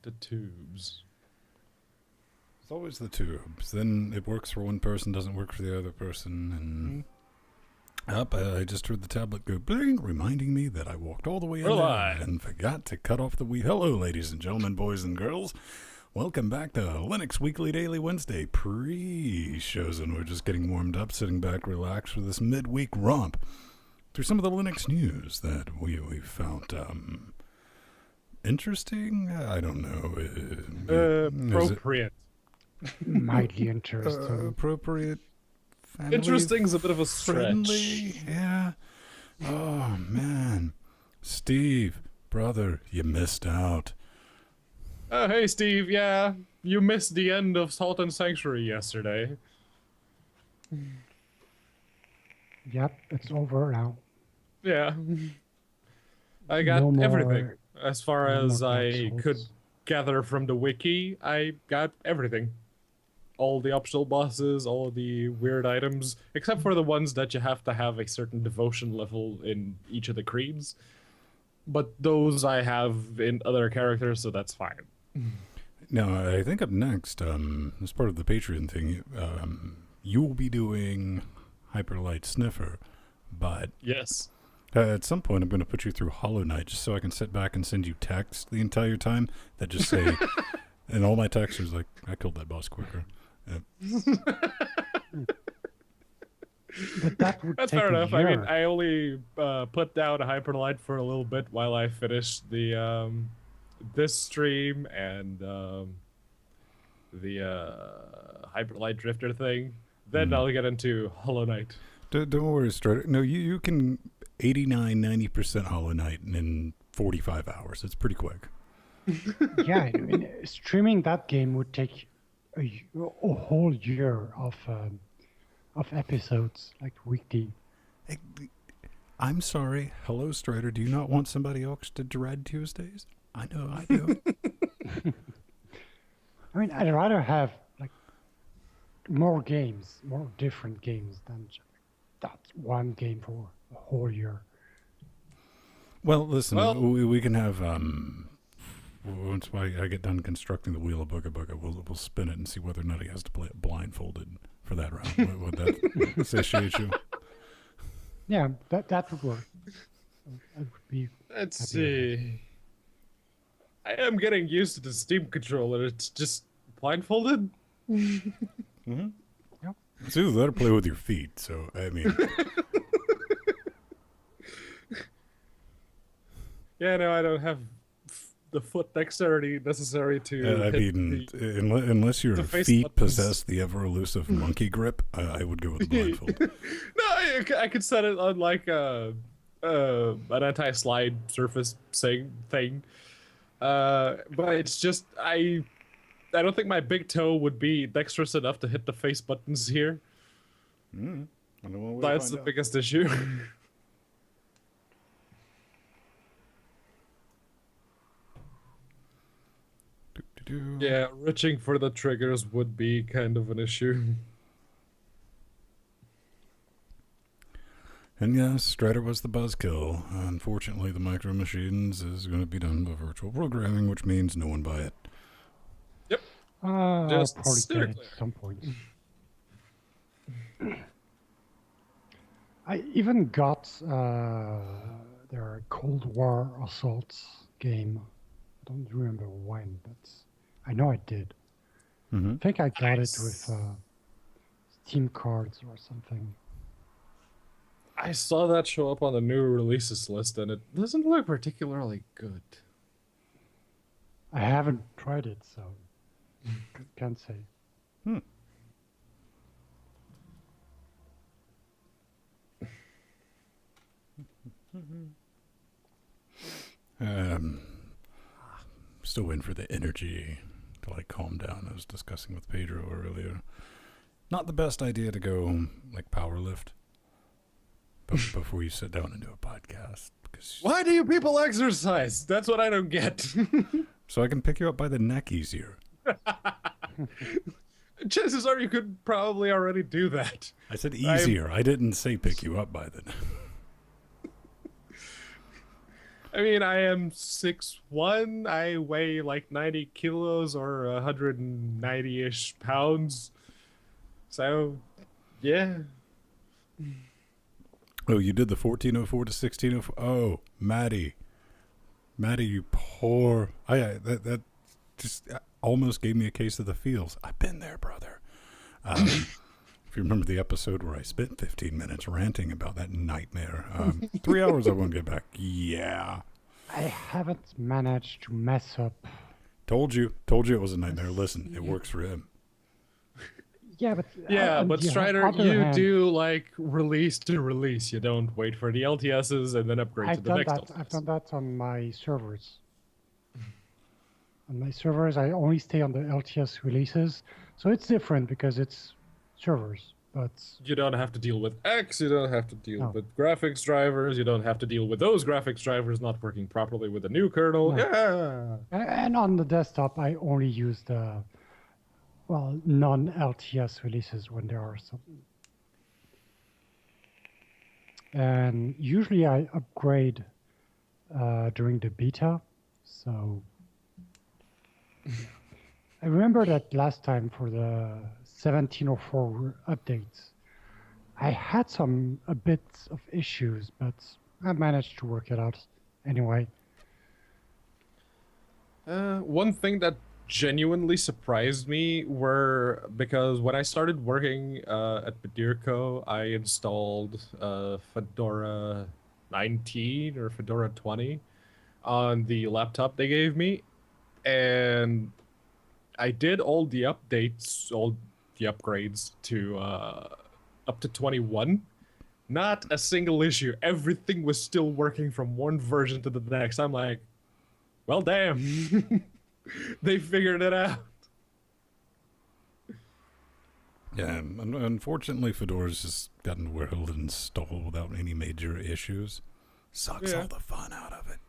The tubes. It's always the tubes. Then it works for one person, doesn't work for the other person, and I just heard the tablet go bling, reminding me that I walked all the way in there and forgot to cut off the wheel. Hello, ladies and gentlemen, boys and girls. Welcome back to Linux Weekly Daily Wednesday pre-shows, and we're just getting warmed up, sitting back, relaxed for this midweek romp through some of the Linux news that we found interesting. I don't know. Appropriate. Mildly interesting. Appropriate. Family Interesting's a bit of a friendly. stretch. Yeah. Oh man, Steve, brother, you missed out. Oh, hey, Steve. Yeah, you missed the end of Salt and Sanctuary yesterday. Yep, it's over now. Yeah. I got No more- everything. As far no as more Dark I Souls. could gather from the wiki, I got everything. All the optional bosses, all the weird items, except for the ones that you have to have a certain devotion level in each of the creeds. But those I have in other characters, so that's fine. Now, I think up next, as part of the Patreon thing, you will be doing Hyperlight Sniffer, but Yes. at some point I'm going to put you through Hollow Knight just so I can sit back and send you texts the entire time that just say, and all my texts are like, I killed that boss quicker. But that would That's take fair a enough. I mean, year. I only put down a Hyperlight for a little bit while I finished the this stream and the Hyperlight Drifter thing. Then I'll get into Hollow Knight. Don't worry, Strider. No, you can 89-90% Hollow Knight in 45 hours. It's pretty quick. Yeah, I mean, streaming that game would take a whole year of episodes, like weekly. Hey, I'm sorry. Hello, Strider. Do you not want somebody else to dread Tuesdays? I know I do. I mean, I'd rather have like more games, more different games than just that one game for a whole year. Well, listen, Well- we can have, once I get done constructing the Wheel of Booga Booga, we'll spin it and see whether or not he has to play it blindfolded for that round. Would that satiate you? Yeah, that would work. That would be. Let's Happy see. I am getting used to the Steam controller. It's just blindfolded. Mm-hmm. It's either that or play with your feet, so, I mean... Yeah, no, I don't have the foot dexterity necessary to. I hit mean, the- unless your the face feet buttons. possess the ever-elusive monkey grip, I would go with the blindfold. No, I could set it on like an anti-slide surface thing. But it's just I don't think my big toe would be dexterous enough to hit the face buttons here. That's the biggest issue. Yeah, reaching for the triggers would be kind of an issue. And yes, Strider was the buzzkill. Unfortunately, the Micro Machines is going to be done by virtual programming, which means no one buy it. I'll Just probably steer get it clear. at some point. I even got their Cold War Assaults game. I don't remember when, but I know I did. Mm-hmm. I think I got it Nice. with Steam cards or something. I saw that show up on the new releases list, and it doesn't look particularly good. I haven't tried it, so can't say. Still waiting for the energy to like calm down. I was discussing with Pedro earlier. Not the best idea to go like power lift before you sit down and do a podcast. Because Why do you people exercise? That's what I don't get. so I can pick you up by the neck easier. Chances are you could probably already do that. I said easier. I didn't say pick you up by the neck. I mean, I am 6'1". I weigh like 90 kilos or 190-ish pounds. So, yeah. Oh, you did the 1404 to 1604. Oh, Maddie. Maddie, you poor. That just almost gave me a case of the feels. I've been there, brother. If you remember the episode where I spent 15 minutes ranting about that nightmare, 3 hours I won't get back. Yeah. I haven't managed to mess up. Told you it was a nightmare. Listen, it works for him. Yeah, but Yeah, on but the Strider, other you hand, do like release to release. You don't wait for the LTSs and then upgrade to I've the done next that. LTS. I've done that on my servers. On my servers, I only stay on the LTS releases, so it's different because it's servers. But You don't have to deal with X, you don't have to deal no, with graphics drivers, you don't have to deal with those graphics drivers not working properly with the new kernel. no. Yeah. And on the desktop, I only use the non-LTS releases when there are some. And usually I upgrade during the beta. So I remember that last time for the 1704 updates, I had a bit of issues, but I managed to work it out anyway. One thing that genuinely surprised me were because when I started working at Badirko, I installed Fedora 19 or Fedora 20 on the laptop they gave me, and I did all the updates, all the upgrades to up to 21. Not a single issue. Everything was still working from one version to the next. I'm like, well, damn. They figured it out. Yeah, unfortunately, Fedora's just gotten where it'll install without any major issues. Sucks all the fun out of it.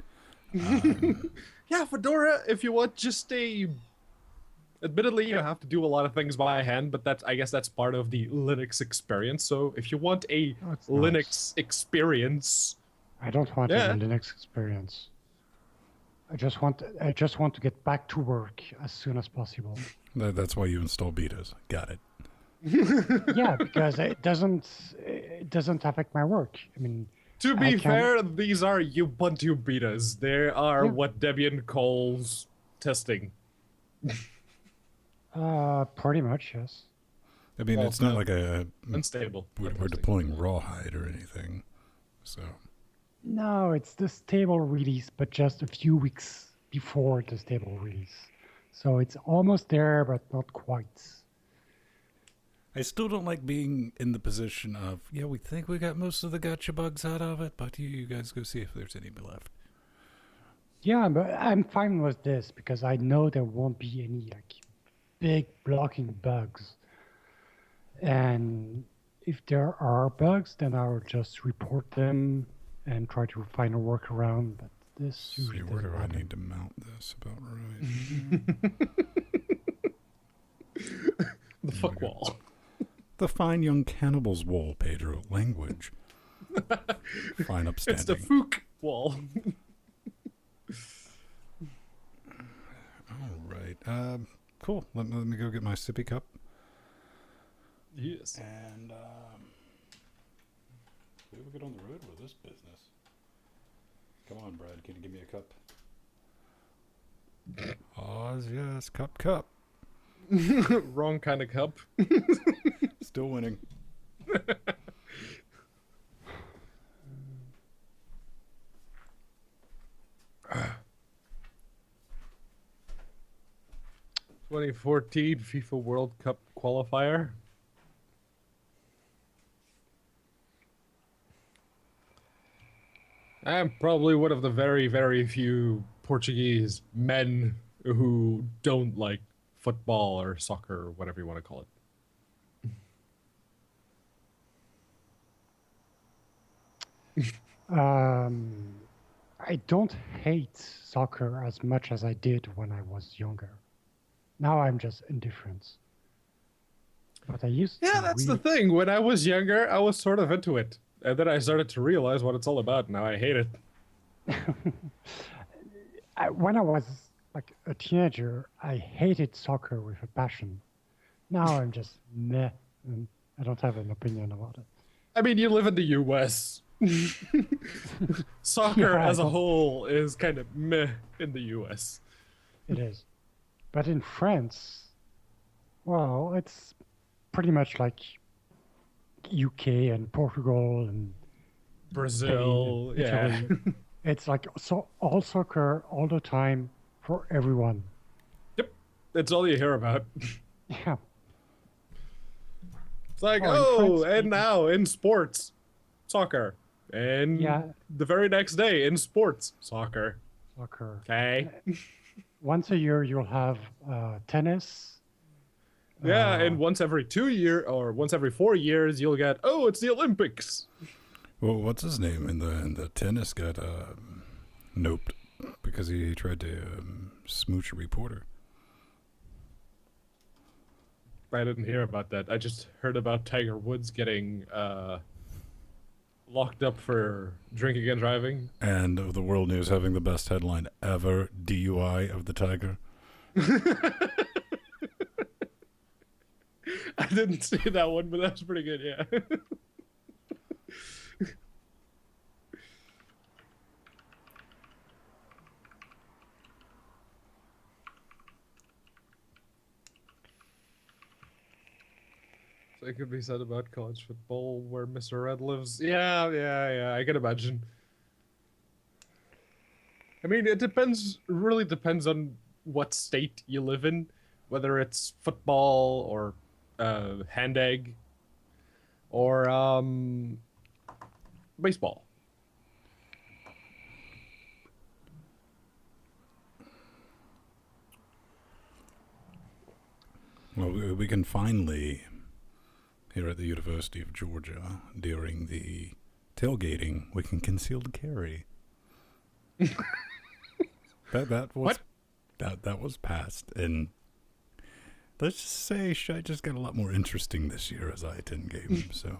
Yeah, Fedora, if you want just a... Admittedly, you have to do a lot of things by hand, but I guess that's part of the Linux experience. So if you want a Linux experience... I don't want a Linux experience. I just want to get back to work as soon as possible. That's why you install betas. Got it. Yeah, because it doesn't affect my work. I mean, to be fair, these are Ubuntu betas. They are what Debian calls testing. Pretty much, yes. I mean, it's not like a unstable. We're deploying Rawhide or anything, so. No, it's the stable release, but just a few weeks before the stable release. So it's almost there, but not quite. I still don't like being in the position of, yeah, we think we got most of the gotcha bugs out of it, but you guys go see if there's any left. Yeah, but I'm fine with this because I know there won't be any like big blocking bugs. And if there are bugs, then I'll just report them and try to find a workaround, but this usually where do I need to mount this about right? The fuck wall. The fine young cannibals wall, Pedro. Language. Fine upstanding. It's the Fook wall. All right. Cool. Let me go get my sippy cup. Yes. And we will get on the road with this business. Come on, Brad. Can you give me a cup? Oh, yes. Cup. Wrong kind of cup. Still winning. Uh, 2014 FIFA World Cup qualifier. I'm probably one of the very, very few Portuguese men who don't like football or soccer or whatever you want to call it. I don't hate soccer as much as I did when I was younger. Now I'm just indifferent. But I used to. Yeah, that's the thing. When I was younger, I was sort of into it. And then I started to realize what it's all about. Now I hate it. When I was like a teenager, I hated soccer with a passion. Now I'm just meh, and I don't have an opinion about it. I mean, you live in the US. Soccer Yeah, as a whole is kind of meh in the US. it is. But in France, well, it's pretty much like UK and Portugal and Spain Brazil, and yeah. Italy. It's like so all soccer all the time for everyone. Yep, that's all you hear about. Yeah. It's like, Oh, in oh, France, and now in sports, soccer. And Yeah. the very next day in sports, soccer. soccer. Okay. Once a year, you'll have tennis. Yeah, Uh, and once every 2 year or once every 4 years, you'll get, oh, it's the Olympics. Well, what's his name in the tennis got noped because he tried to smooch a reporter. I didn't hear about that. I just heard about Tiger Woods getting locked up for drinking and driving. And the World News having the best headline ever: DUI of the Tiger. I didn't see that one, but that's pretty good, yeah. So it could be said about college football where Mr. Red lives. Yeah, I can imagine. I mean, it really depends on what state you live in, whether it's football or hand egg or baseball. Well, we can finally, here at the University of Georgia, during the tailgating, we can concealed carry. that was What? that was passed, and let's just say I just got a lot more interesting this year as I attend games. So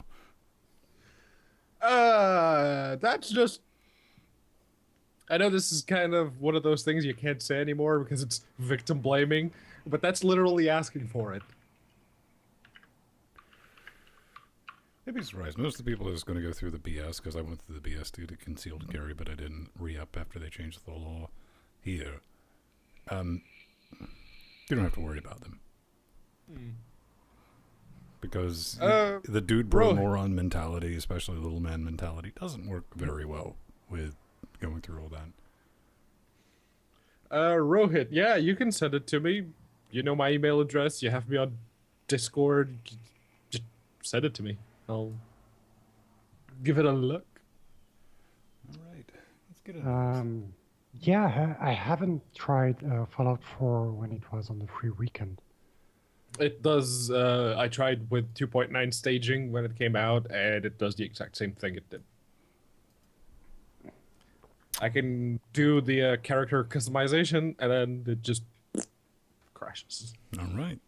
That's just. I know this is kind of one of those things you can't say anymore because it's victim blaming, but that's literally asking for it. I'd be surprised. Most of the people are just going to go through the BS because I went through the BS due to concealed carry, but I didn't re-up after they changed the law here. You don't have to worry about them. Because the dude bro moron mentality, especially little man mentality, doesn't work very well with going through all that. Rohit, yeah, you can send it to me. You know my email address. You have me on Discord. Just send it to me. I'll give it a look. All right, let's get it. Yeah, I haven't tried Fallout 4 when it was on the free weekend. It does. I tried with 2.9 staging when it came out, and it does the exact same thing it did. I can do the character customization, and then it just crashes. All right.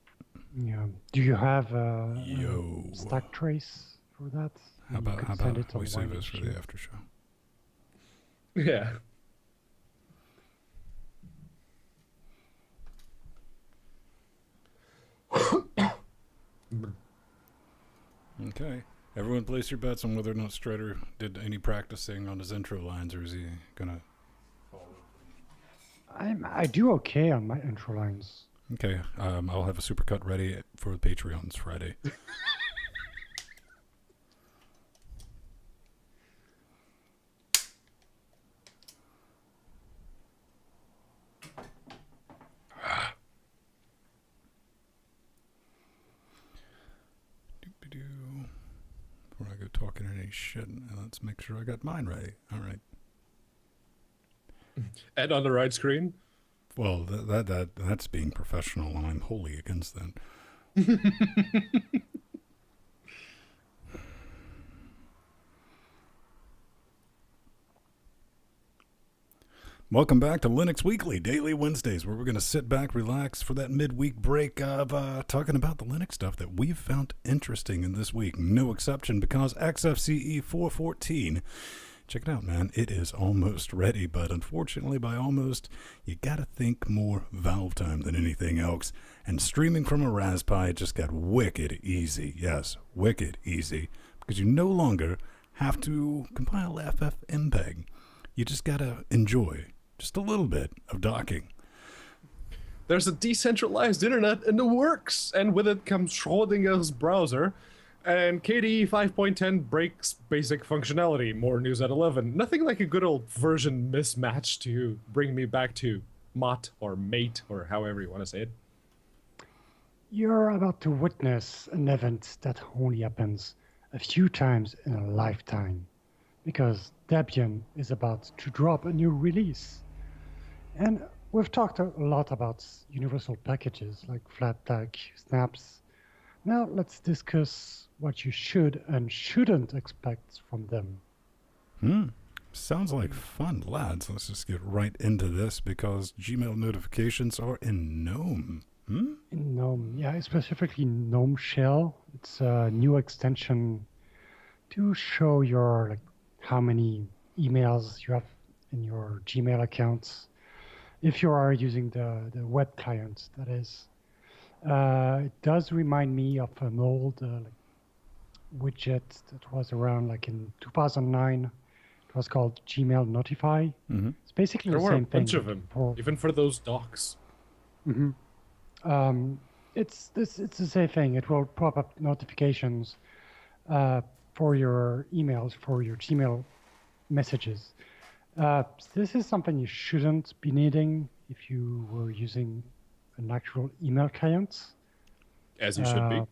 Yeah. Do you have Yo. stack trace for that? How about we save this for the after show? Yeah. Okay. Everyone place your bets on whether or not Strider did any practicing on his intro lines, or is he gonna I do okay on my intro lines. Okay, I'll have a supercut ready for the Patreons Friday. Before I go talking any shit, let's make sure I got mine ready. All right. And on the right screen. Well, that's being professional, and I'm wholly against that. Welcome back to Linux Weekly, daily Wednesdays, where we're going to sit back, relax for that midweek break of talking about the Linux stuff that we've found interesting in this week. No exception, because XFCE 414 check it out, man. It is almost ready, but unfortunately, by almost, you gotta think more Valve time than anything else. And streaming from a Raspberry just got wicked easy. Yes, wicked easy. Because you no longer have to compile FFmpeg. You just gotta enjoy just a little bit of docking. There's a decentralized internet in the works, and with it comes Schrodinger's browser. And KDE 5.10 breaks basic functionality. More news at 11. Nothing like a good old version mismatch to bring me back to Mott or Mate or however you want to say it. You're about to witness an event that only happens a few times in a lifetime, because Debian is about to drop a new release. And we've talked a lot about universal packages like Flatpak, Snaps. Now let's discuss what you should and shouldn't expect from them. Sounds like fun, lads. Let's just get right into this because Gmail notifications are in GNOME. In GNOME, yeah, specifically GNOME Shell. It's a new extension to show your how many emails you have in your Gmail accounts. If you are using the web client, that is. It does remind me of an old widget that was around in 2009. It was called Gmail Notify. It's basically There the were a same thing. bunch of them, even for those docs. It's the same thing. It will pop up notifications for your emails, for your Gmail messages. This is something you shouldn't be needing if you were using an actual email client. As you should be.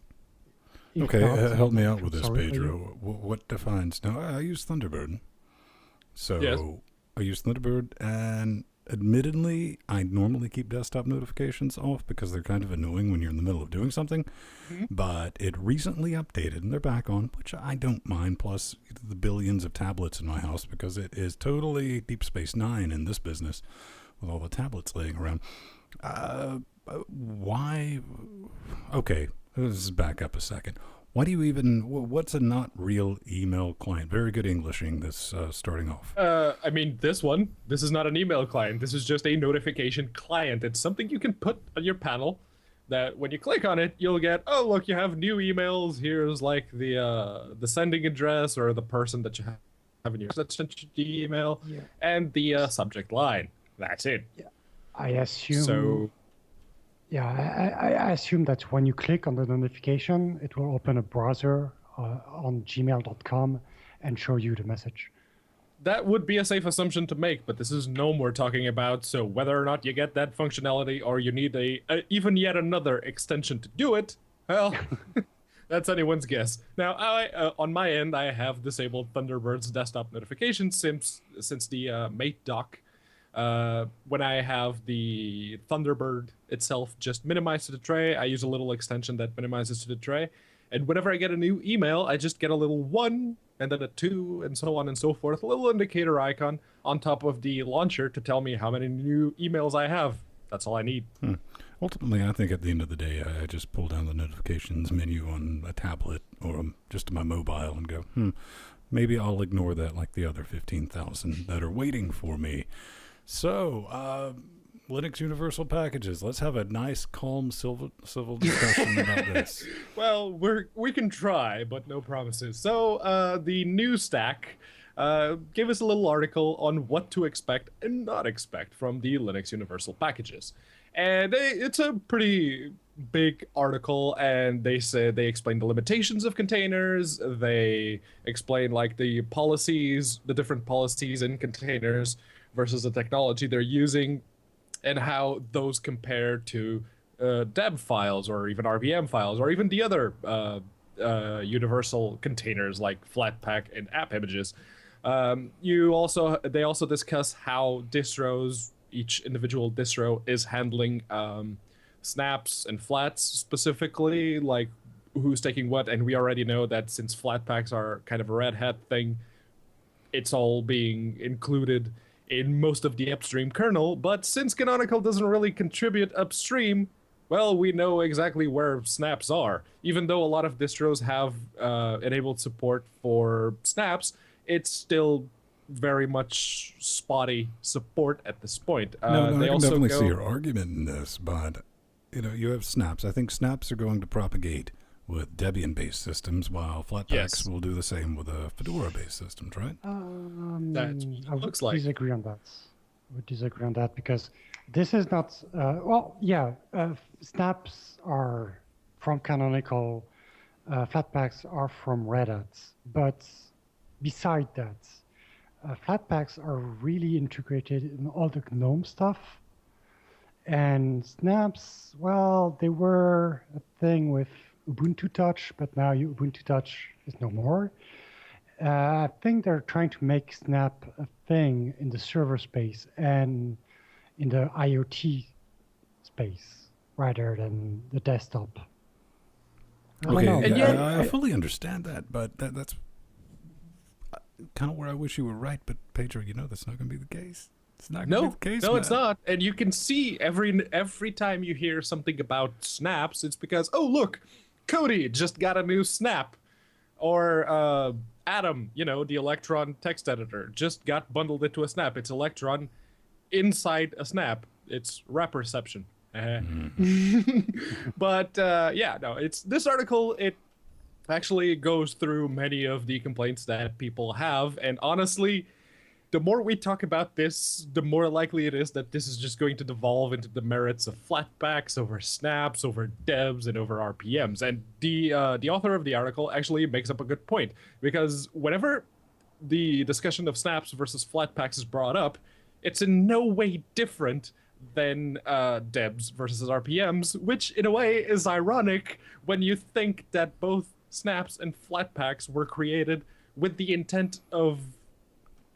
Okay, help me out with this, sorry, Pedro. What defines... Now, I use Thunderbird. So, Yes. I use Thunderbird, and admittedly, I normally keep desktop notifications off because they're kind of annoying when you're in the middle of doing something. But it recently updated, and they're back on, which I don't mind, plus the billions of tablets in my house, because it is totally Deep Space Nine in this business with all the tablets laying around. Why? Okay, let's back up a second. Why do you even... What's a not real email client? Very good Englishing this starting off. I mean, this is not an email client. This is just a notification client. It's something you can put on your panel that when you click on it, you'll get, oh, look, you have new emails. Here's the sending address or the person that you have in your the email and the subject line. That's it. Yeah. I assume... So... Yeah, I assume that when you click on the notification, it will open a browser on gmail.com and show you the message. That would be a safe assumption to make, but this is GNOME we're talking about, so whether or not you get that functionality or you need even yet another extension to do it, well, that's anyone's guess. Now, on my end, I have disabled Thunderbird's desktop notifications since the Mate doc. When I have the Thunderbird itself just minimized to the tray, I use a little extension that minimizes to the tray. And whenever I get a new email, I just get a little 1 and then a 2 and so on and so forth, a little indicator icon on top of the launcher to tell me how many new emails I have. That's all I need. Ultimately, I think at the end of the day, I just pull down the notifications menu on a tablet or just my mobile and go, maybe I'll ignore that like the other 15,000 that are waiting for me. So, Linux Universal Packages. Let's have a nice, calm, civil discussion about this. Well, we can try, but no promises. So, the new stack gave us a little article on what to expect and not expect from the Linux Universal Packages. And it's a pretty big article, and they explain the limitations of containers. They explain the policies, the different policies in containers versus the technology they're using, and how those compare to deb files or even RPM files or even the other universal containers like Flatpak and app images. They also discuss how each individual distro is handling snaps and flats specifically, like who's taking what. And we already know that since Flatpaks are kind of a Red Hat thing, it's all being included in most of the upstream kernel. But since Canonical doesn't really contribute upstream, well, we know exactly where snaps are. Even though a lot of distros have enabled support for snaps, it's still very much spotty support at this point. No, They I can also definitely go, see your argument in this, but you have snaps. I think snaps are going to propagate with Debian-based systems, while Flatpaks yes, will do the same with Fedora-based systems, right? that's I what it would looks like. disagree on that. I would disagree on that because this is not. Well, yeah, snaps are from Canonical. Flatpaks are from Red Hat, but beside that, Flatpaks are really integrated in all the GNOME stuff. And snaps, well, they were a thing with Ubuntu Touch, but now Ubuntu Touch is no more. I think they're trying to make Snap a thing in the server space and in the IoT space rather than the desktop. I don't know. Okay, And yeah, yet, I fully understand that, but that's kind of where I wish you were right. But Pedro, that's not going to be the case. It's not going to be no, the case, no, man. it's not. And you can see every time you hear something about snaps, it's because, oh look, Cody just got a new snap, or Atom, the Electron text editor, just got bundled into a snap. It's Electron inside a snap. It's reception. But yeah, no, it's this article. It actually goes through many of the complaints that people have, and honestly, the more we talk about this, the more likely it is that this is just going to devolve into the merits of flatbacks over snaps, over debs, and over RPMs. And the author of the article actually makes up a good point, because whenever the discussion of snaps versus flatpaks is brought up, it's in no way different than debs versus RPMs, which in a way is ironic when you think that both snaps and flatpaks were created with the intent of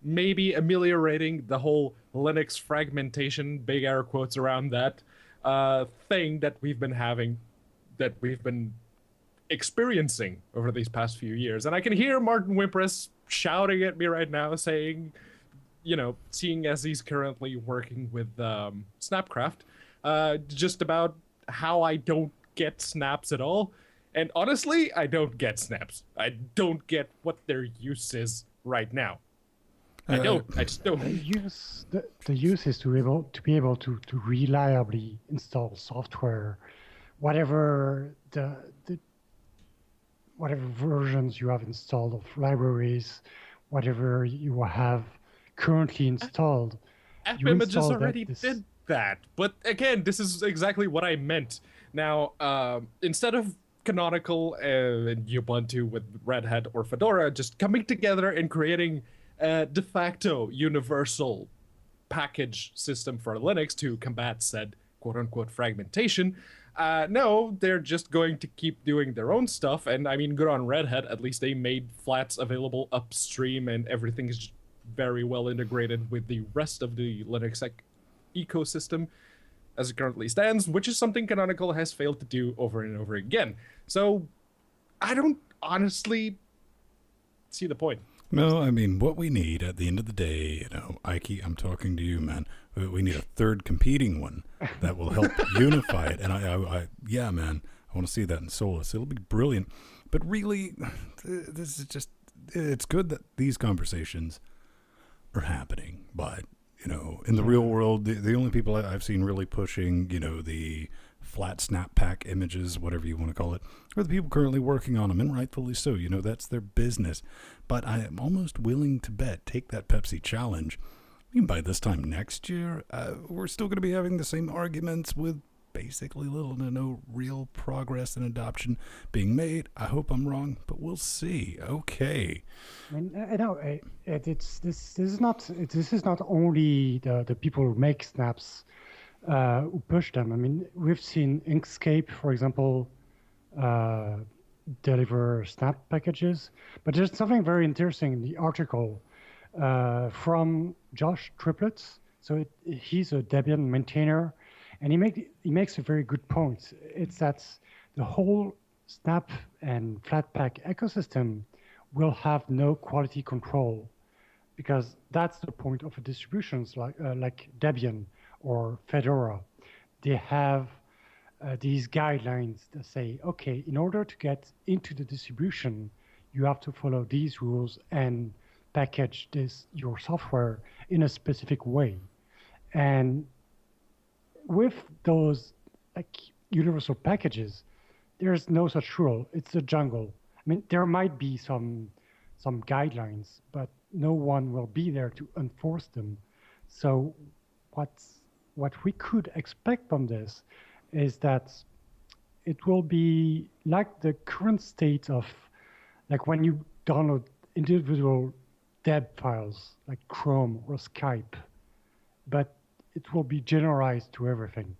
maybe ameliorating the whole Linux fragmentation, big air quotes around that, thing that we've been experiencing over these past few years. And I can hear Martin Wimpress shouting at me right now saying, seeing as he's currently working with Snapcraft, just about how I don't get snaps at all. And honestly, I don't get snaps. I don't get what their use is right now. I don't. I just don't. The use is to be able to reliably install software, whatever whatever versions you have installed of libraries, whatever you have currently installed. App You Images install already this. did that, but again, this is exactly what I meant. Now, instead of Canonical and Ubuntu with Red Hat or Fedora just coming together and creating a de facto universal package system for Linux to combat said quote-unquote fragmentation, no, they're just going to keep doing their own stuff. And I mean, good on Red Hat, at least they made flats available upstream and everything is very well integrated with the rest of the Linux ecosystem as it currently stands, which is something Canonical has failed to do over and over again. So I don't honestly see the point. No, I mean, what we need at the end of the day, Ike, I'm talking to you, man. We need a third competing one that will help unify it. And yeah, man, I want to see that in Solus. It'll be brilliant. But really, this is just, it's good that these conversations are happening. But, in the real world, the only people I've seen really pushing, the flat snap pack images, whatever you want to call it, are the people currently working on them, and rightfully so. That's their business. But I am almost willing to bet, take that Pepsi challenge, I mean, by this time next year, we're still going to be having the same arguments with basically little to no real progress and adoption being made. I hope I'm wrong, but we'll see. Okay. I mean, I know this is not only the people who make snaps who push them. I mean, we've seen Inkscape, for example, deliver snap packages, but there's something very interesting in the article from Josh Triplets. So he's a Debian maintainer, and he makes a very good point. It's that the whole Snap and Flatpak ecosystem will have no quality control, because that's the point of a distributions like Debian or Fedora. They have these guidelines that say, okay, in order to get into the distribution, you have to follow these rules, and package your software in a specific way. And with those like universal packages, there's no such rule. It's a jungle. I mean, there might be some guidelines, but no one will be there to enforce them. So what we could expect from this is that it will be like the current state of like when you download individual deb files like Chrome or Skype, but it will be generalized to everything.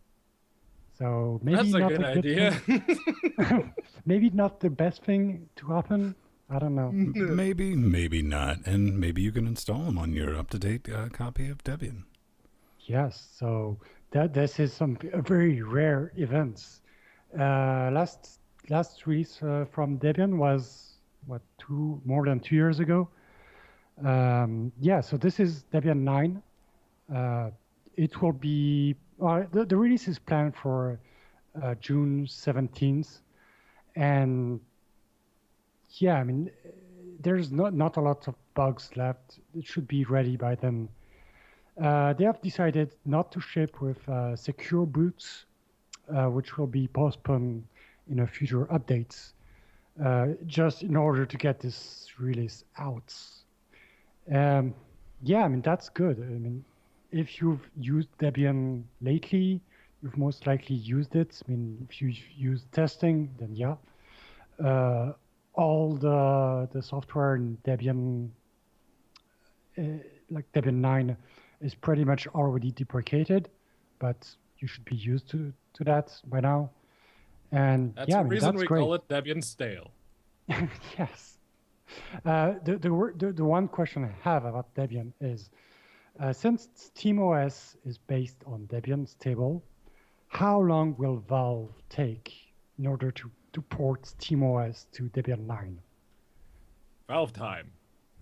So maybe That's a not good a good idea. thing. Maybe not the best thing to happen. I don't know. Maybe, maybe not. And maybe you can install them on your up-to-date copy of Debian. Yes. So this is a very rare events. Last release from Debian was more than 2 years ago. Yeah. So this is Debian 9. It will be the release is planned for June 17th, and yeah, I mean, there's not a lot of bugs left. It should be ready by then. They have decided not to ship with secure boots, which will be postponed in a future updates, just in order to get this release out. Yeah, I mean, that's good. I mean, if you've used Debian lately, you've most likely used it. I mean, if you've used testing, then yeah. All the software in Debian, like Debian 9, is pretty much already deprecated, but you should be used to that by now. And That's yeah, the I mean, reason that's we great. call it Debian stale. Yes. The one question I have about Debian is, since SteamOS is based on Debian stable, how long will Valve take in order to port SteamOS to Debian 9? Valve time.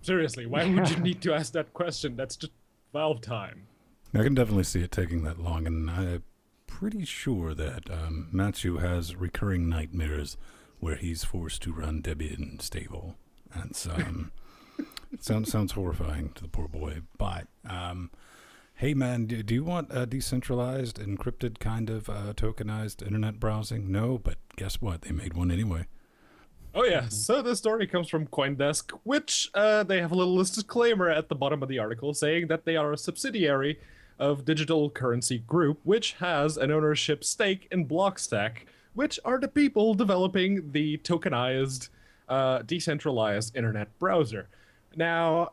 Seriously, why would you need to ask that question? That's just Valve time. I can definitely see it taking that long, and I'm pretty sure that Matthew has recurring nightmares where he's forced to run Debian stable. That's sounds horrifying to the poor boy. But hey, man, do you want a decentralized, encrypted kind of tokenized internet browsing? No, but guess what? They made one anyway. Oh yeah, so this story comes from CoinDesk, which they have a little disclaimer at the bottom of the article saying that they are a subsidiary of Digital Currency Group, which has an ownership stake in Blockstack, which are the people developing the tokenized, decentralized internet browser. Now,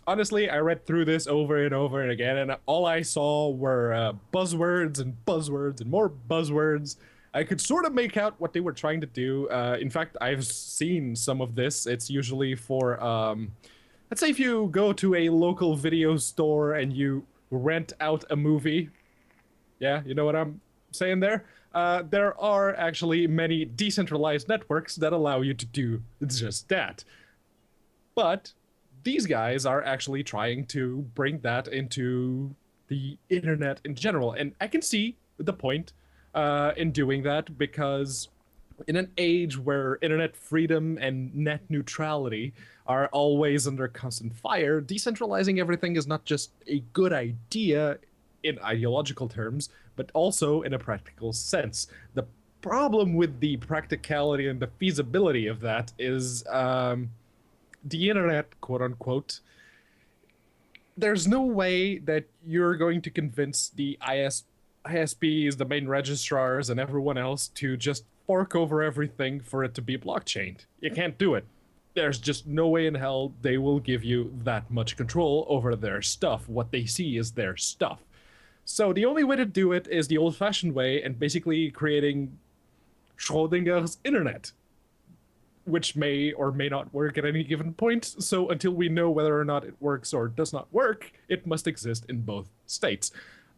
honestly, I read through this over and over and again, and all I saw were buzzwords and buzzwords and more buzzwords. I could sort of make out what they were trying to do. In fact, I've seen some of this. It's usually for, let's say if you go to a local video store and you rent out a movie. Yeah, you know what I'm saying there? There are actually many decentralized networks that allow you to do just that. But these guys are actually trying to bring that into the internet in general. And I can see the point in doing that, because in an age where internet freedom and net neutrality are always under constant fire, decentralizing everything is not just a good idea in ideological terms, but also in a practical sense. The problem with the practicality and the feasibility of that is the internet, quote unquote. There's no way that you're going to convince the ISPs, the main registrars, and everyone else to just fork over everything for it to be blockchained. You can't do it. There's just no way in hell they will give you that much control over their stuff. What they see is their stuff. So the only way to do it is the old-fashioned way, and basically creating Schrodinger's internet, which may or may not work at any given point. So until we know whether or not it works or does not work, it must exist in both states.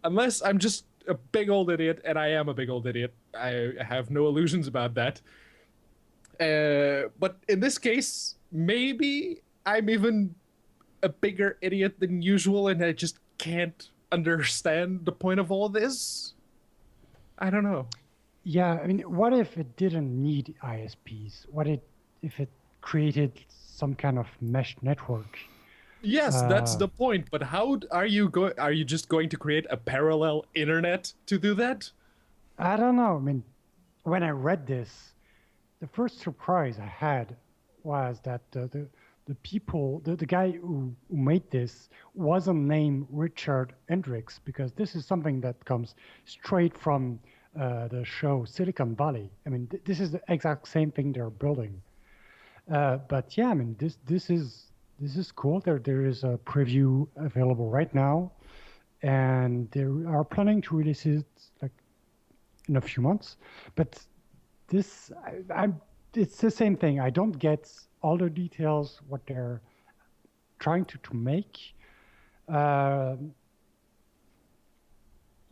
Unless I'm just a big old idiot, and I am a big old idiot. I have no illusions about that. But in this case, maybe I'm even a bigger idiot than usual, and I just can't understand the point of all this. I don't know. Yeah, I mean, what if it didn't need ISPs? If it created some kind of mesh network. Yes, that's the point. But how are you going? Are you just going to create a parallel internet to do that? I don't know. I mean, when I read this, the first surprise I had was that the people, the guy who made this wasn't named Richard Hendricks, because this is something that comes straight from the show Silicon Valley. I mean, this is the exact same thing they're building. But yeah, I mean, this is cool. There is a preview available right now, and they are planning to release it like in a few months. But this, it's the same thing. I don't get all the details what they're trying to make.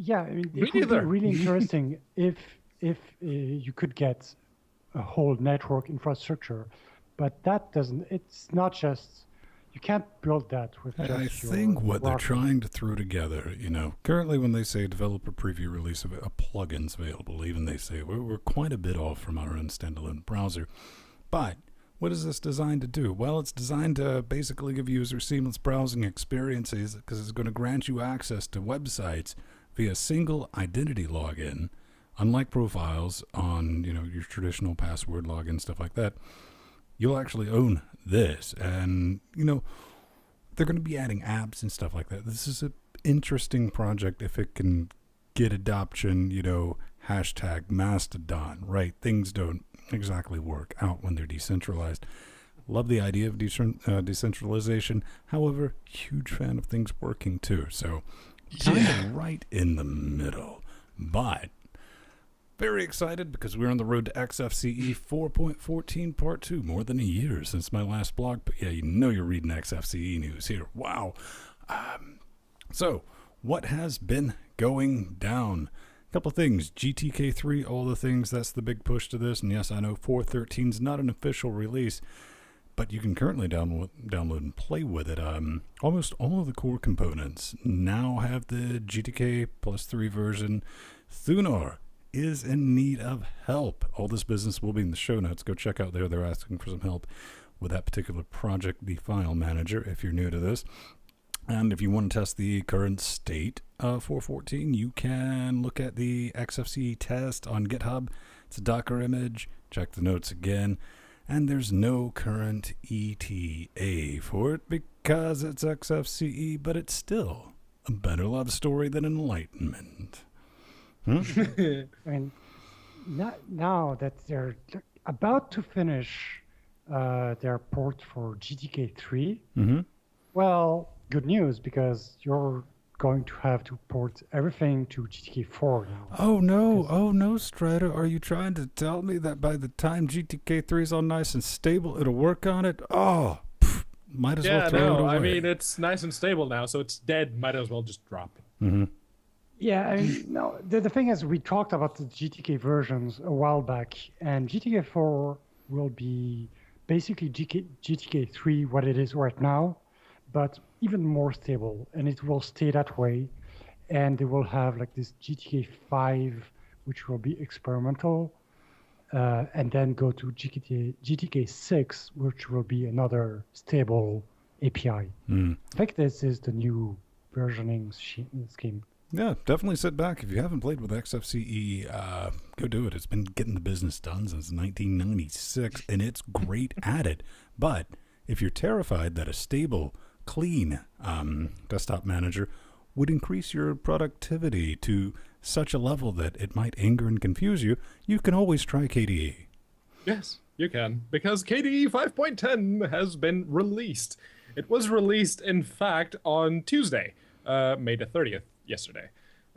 Yeah, I mean, Me it would be neither. really interesting if you could get a whole network infrastructure, but that doesn't. It's not just. You can't build that with just I your think what they're router. trying to throw together, currently when they say developer preview release of a plugin's available, even they say we're quite a bit off from our own standalone browser. But what is this designed to do? Well, it's designed to basically give users seamless browsing experiences because it's going to grant you access to websites via single identity login, unlike profiles on your traditional password login, stuff like that. You'll actually own this, and they're going to be adding apps and stuff like that. This is an interesting project if it can get adoption. Hashtag Mastodon, right? Things don't exactly work out when they're decentralized. Love the idea of decentralization. However, huge fan of things working too. So kind of right in the middle, but very excited because we're on the road to XFCE 4.14 Part 2. More than a year since my last blog. But yeah, you're reading XFCE news here. Wow. So, what has been going down? A couple things. GTK3, all the things. That's the big push to this. And yes, I know 4.13 is not an official release, but you can currently download and play with it. Almost all of the core components now have the GTK plus 3 version. Thunar is in need of help. All this business will be in the show notes. Go check out there. They're asking for some help with that particular project, the file manager, if you're new to this. And if you want to test the current state of 4.14, you can look at the XFCE test on GitHub. It's a Docker image. Check the notes again. And there's no current ETA for it because it's XFCE, but it's still a better love story than enlightenment. I mean, now that they're about to finish their port for GTK3, well, good news, because you're going to have to port everything to GTK4 now. Oh no, Strider, are you trying to tell me that by the time GTK3 is all nice and stable, it'll work on it? Oh, might as well throw it away. I mean, it's nice and stable now, so it's dead. Might as well just drop it. Yeah, I mean, no, the thing is, we talked about the GTK versions a while back, and GTK4 will be basically GTK3, what it is right now, but even more stable, and it will stay that way. And they will have like this GTK5, which will be experimental, and then go to GTK6, which will be another stable API. I think this is the new versioning scheme. Yeah, definitely sit back. If you haven't played with XFCE, go do it. It's been getting the business done since 1996, and it's great at it. But if you're terrified that a stable, clean desktop manager would increase your productivity to such a level that it might anger and confuse you, you can always try KDE. Yes, you can, because KDE 5.10 has been released. It was released, in fact, on Tuesday, May the 30th, yesterday,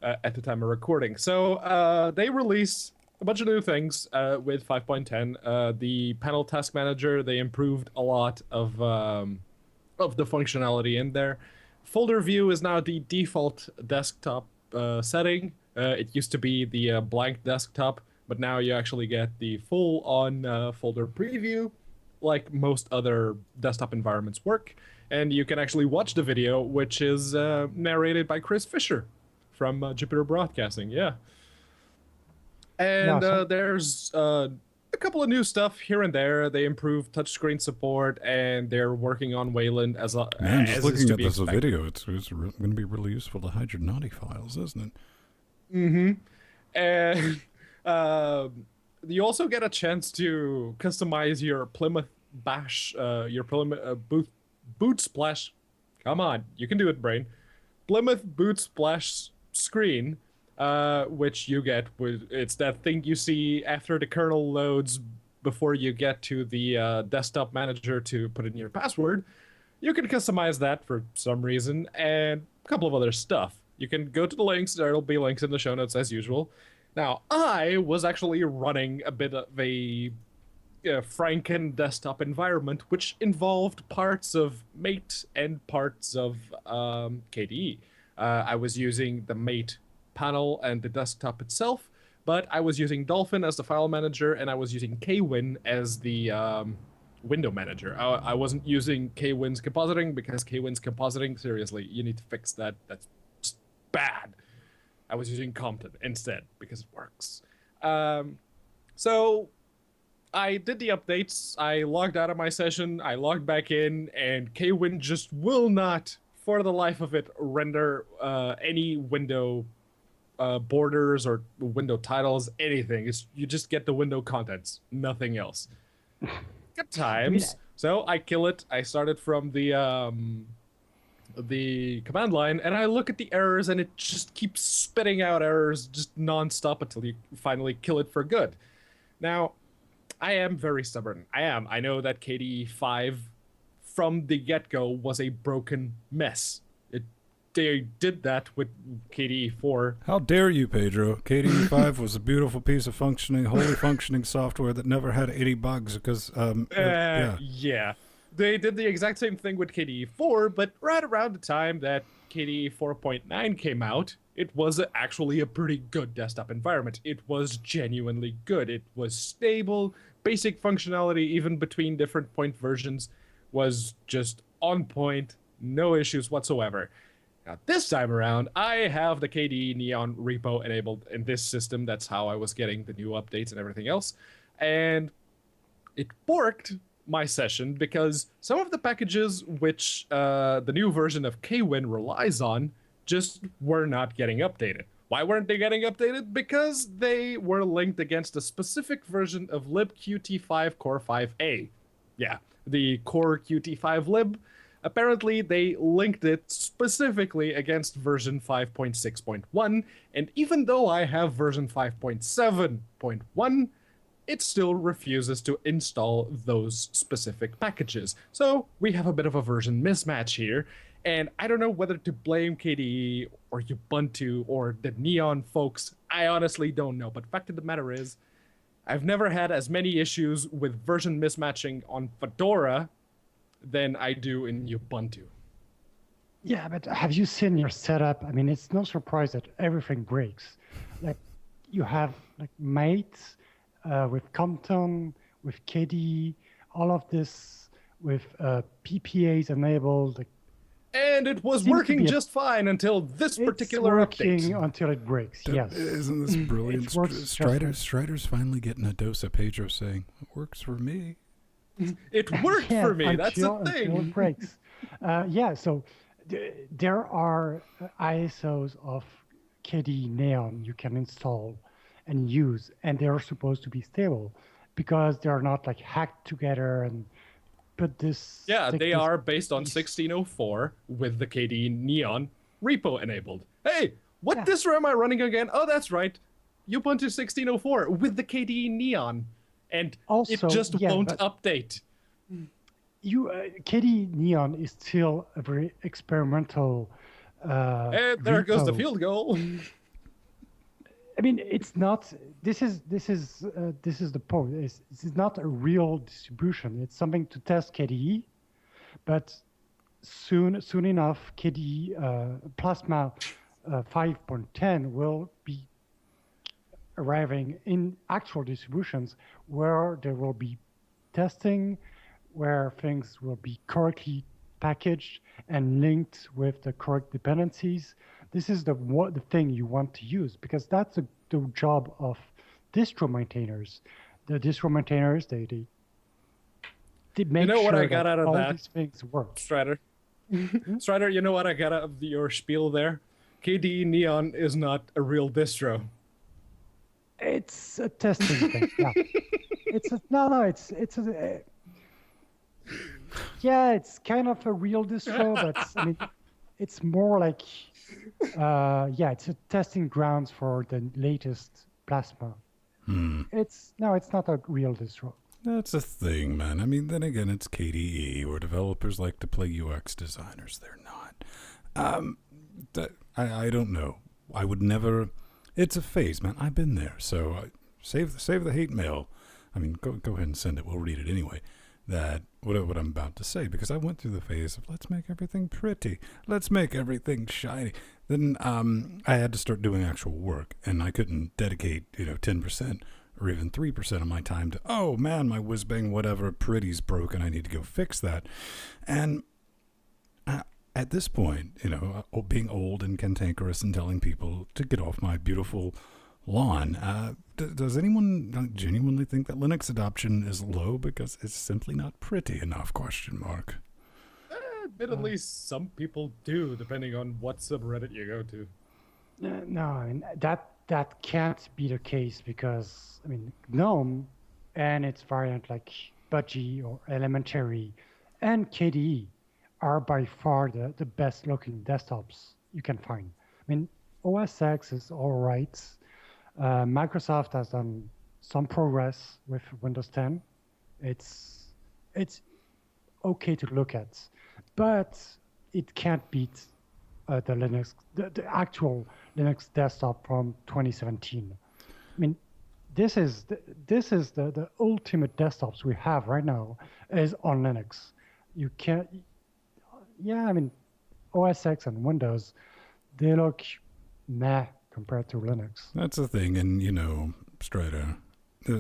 at the time of recording. So they released a bunch of new things with 5.10. The panel task manager, they improved a lot of the functionality in there. Folder view is now the default desktop setting. It used to be the blank desktop, but now you actually get the full-on folder preview, like most other desktop environments work. And you can actually watch the video, which is narrated by Chris Fisher from Jupiter Broadcasting. Yeah. And there's a couple of new stuff here and there. They improved touchscreen support, and they're working on Wayland Man, just as is looking to at be this expected. video, it's going to be really useful to hide your naughty files, isn't it? And you also get a chance to customize your Plymouth Bash, your Plymouth boot splash. Come on, you can do it, brain. Plymouth boot splash screen, which you get with it's that thing you see after the kernel loads before you get to the desktop manager to put in your password. You can customize that for some reason and a couple of other stuff. You can go to the links. There'll be links in the show notes as usual. Now, I was actually running a bit of a Franken desktop environment, which involved parts of Mate and parts of KDE. I was using the Mate panel and the desktop itself, but I was using Dolphin as the file manager, and I was using Kwin as the window manager. I wasn't using Kwin's compositing because Kwin's compositing, seriously, you need to fix that. That's just bad. I was using Compton instead because it works. So I did the updates. I logged out of my session. I logged back in, and Kwin just will not, for the life of it, render any window borders or window titles, anything. You just get the window contents, nothing else. Good times. So I kill it. I started from the command line, and I look at the errors, and it just keeps spitting out errors just nonstop until you finally kill it for good. Now, I am very stubborn. I am. I know that KDE 5 from the get-go was a broken mess. They did that with KDE 4. How dare you, Pedro? KDE 5 was a beautiful piece of wholly functioning software that never had 80 bugs because, Yeah. They did the exact same thing with KDE 4, but right around the time that KDE 4.9 came out, it was actually a pretty good desktop environment. It was genuinely good. It was stable. Basic functionality, even between different point versions, was just on point. No issues whatsoever. Now, this time around, I have the KDE Neon repo enabled in this system. That's how I was getting the new updates and everything else. And it forked my session because some of the packages which the new version of Kwin relies on just were not getting updated. Why weren't they getting updated? Because they were linked against a specific version of libqt5 core 5a. Yeah, the core qt5 lib. Apparently, they linked it specifically against version 5.6.1, and even though I have version 5.7.1, it still refuses to install those specific packages. So we have a bit of a version mismatch here, and I don't know whether to blame KDE or Ubuntu or the Neon folks. I honestly don't know, but fact of the matter is, I've never had as many issues with version mismatching on Fedora than I do in Ubuntu. Yeah, but have you seen your setup? I mean, it's no surprise that everything breaks. Like, you have like mates with Compton, with KDE, all of this with PPAs enabled. Like, and it was seems to working be just fine until this particular it's working update. until it breaks. Yes. Isn't this brilliant? It works just fine. Strider's finally getting a dose of Pedro saying, "It works for me." It worked Yeah, for me. That's the until it thing. breaks. Yeah, so there are ISOs of KDE Neon you can install and use, and they're supposed to be stable because they're not like hacked together and put this. Yeah, stick they this are based on piece- 1604 with the KDE Neon repo enabled. Hey, what Yeah. distro am I running again? Oh, that's right. Ubuntu 1604 with the KDE Neon. And Also, it just yeah, won't but- update. KDE Neon is still a very experimental. And there goes the repo. field goal. I mean, it's not. This is the point. This is not a real distribution. It's something to test KDE, but soon enough, KDE Plasma 5.10 will be arriving in actual distributions where there will be testing, where things will be correctly packaged and linked with the correct dependencies. This is the thing you want to use because that's the job of distro maintainers. the distro maintainers, they make know what sure I got that out of all that? these things work. Strider. Strider, you know what I got out of your spiel there? KDE Neon is not a real distro. It's a testing thing. Yeah, no. Yeah, it's kind of a real distro, but I mean, it's more like yeah, it's a testing grounds for the latest plasma. It's not a real distro. That's a thing, man. I mean, then again, it's KDE, where developers like to play UX designers. They're not. I don't know. I would never. It's a phase, man. I've been there. So save the hate mail. I mean, go ahead and send it. We'll read it anyway. That what I'm about to say, because I went through the phase of let's make everything pretty, let's make everything shiny. Then I had to start doing actual work, and I couldn't dedicate 10% or even 3% of my time to, oh man, my whiz bang whatever pretty's broken, I need to go fix that. And at this point, being old and cantankerous and telling people to get off my beautiful lawn, does anyone genuinely think that Linux adoption is low because it's simply not pretty enough? ? Admittedly, some people do, depending on what subreddit you go to. No, I mean that can't be the case because I mean GNOME and its variant like Budgie or Elementary and KDE are by far the best looking desktops you can find. I mean OS X is all right. Microsoft has done some progress with Windows 10. It's okay to look at, but it can't beat the actual Linux desktop from 2017. I mean, this is the ultimate desktops we have right now is on Linux. You can't. Yeah, I mean, OS X and Windows, they look meh compared to Linux. That's the thing, and Strider,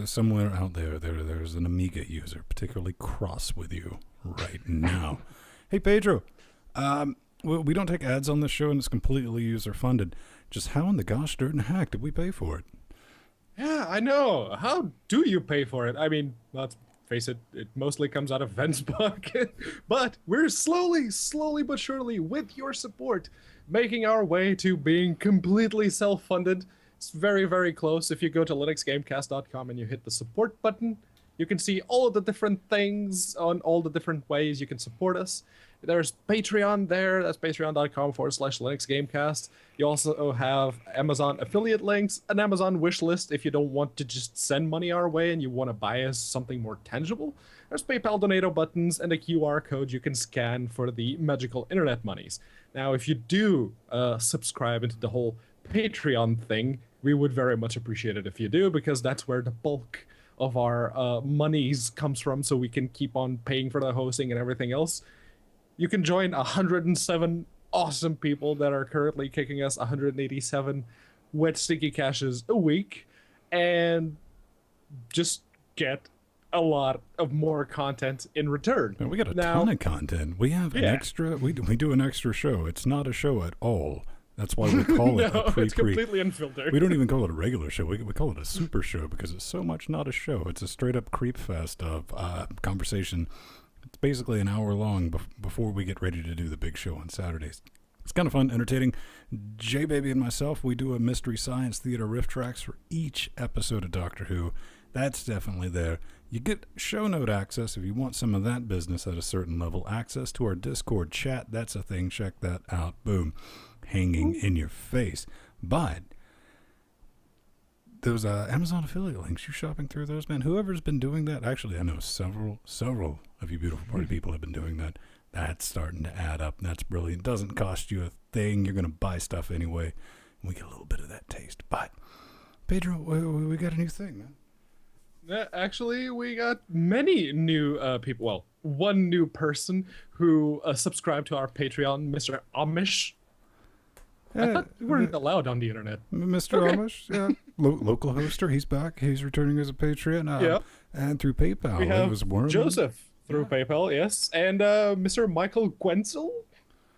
somewhere out there's an Amiga user particularly cross with you right now. Hey Pedro, we don't take ads on this show, and it's completely user funded. Just how in the gosh darn heck did we pay for it? Yeah, I know. How do you pay for it? I mean, let's face it, it mostly comes out of Ven's pocket. But we're slowly but surely, with your support, making our way to being completely self-funded. It's very, very close. If you go to linuxgamecast.com and you hit the support button, you can see all of the different things on all the different ways you can support us. There's Patreon there. That's patreon.com/linuxgamecast. You also have Amazon affiliate links, an Amazon wish list if you don't want to just send money our way and you want to buy us something more tangible. There's PayPal Donato buttons and a QR code you can scan for the magical internet monies. Now, if you do subscribe into the whole Patreon thing, we would very much appreciate it if you do, because that's where the bulk of our monies comes from, so we can keep on paying for the hosting and everything else. You can join 107 awesome people that are currently kicking us 187 wet sticky caches a week, and just get a lot of more content in return. Man, we got a ton of content. We have an extra. We do an extra show. It's not a show at all. That's why we call it a pre-pre. It's completely unfiltered. We don't even call it a regular show. We call it a super show because it's so much not a show. It's a straight up creep fest of conversation. It's basically an hour long before we get ready to do the big show on Saturdays. It's kind of fun, entertaining. J-Baby and myself, we do a Mystery Science Theater riff tracks for each episode of Doctor Who. That's definitely there. You get show note access if you want some of that business at a certain level. Access to our Discord chat, that's a thing. Check that out. Boom. Hanging in your face. But those Amazon affiliate links, you shopping through those, man? Whoever's been doing that, actually, I know several of you beautiful party people have been doing that. That's starting to add up. That's brilliant. Doesn't cost you a thing. You're going to buy stuff anyway. And we get a little bit of that taste. But, Pedro, we got a new thing, man. Actually, we got many new people. Well, one new person who subscribed to our Patreon, Mr. Amish. I thought we weren't allowed on the internet. Mr. Amish, yeah. Local hoster, he's back. He's returning as a Patreon. And through PayPal. We have it was Worm. Joseph through PayPal, yes. And Mr. Michael Gwenzel.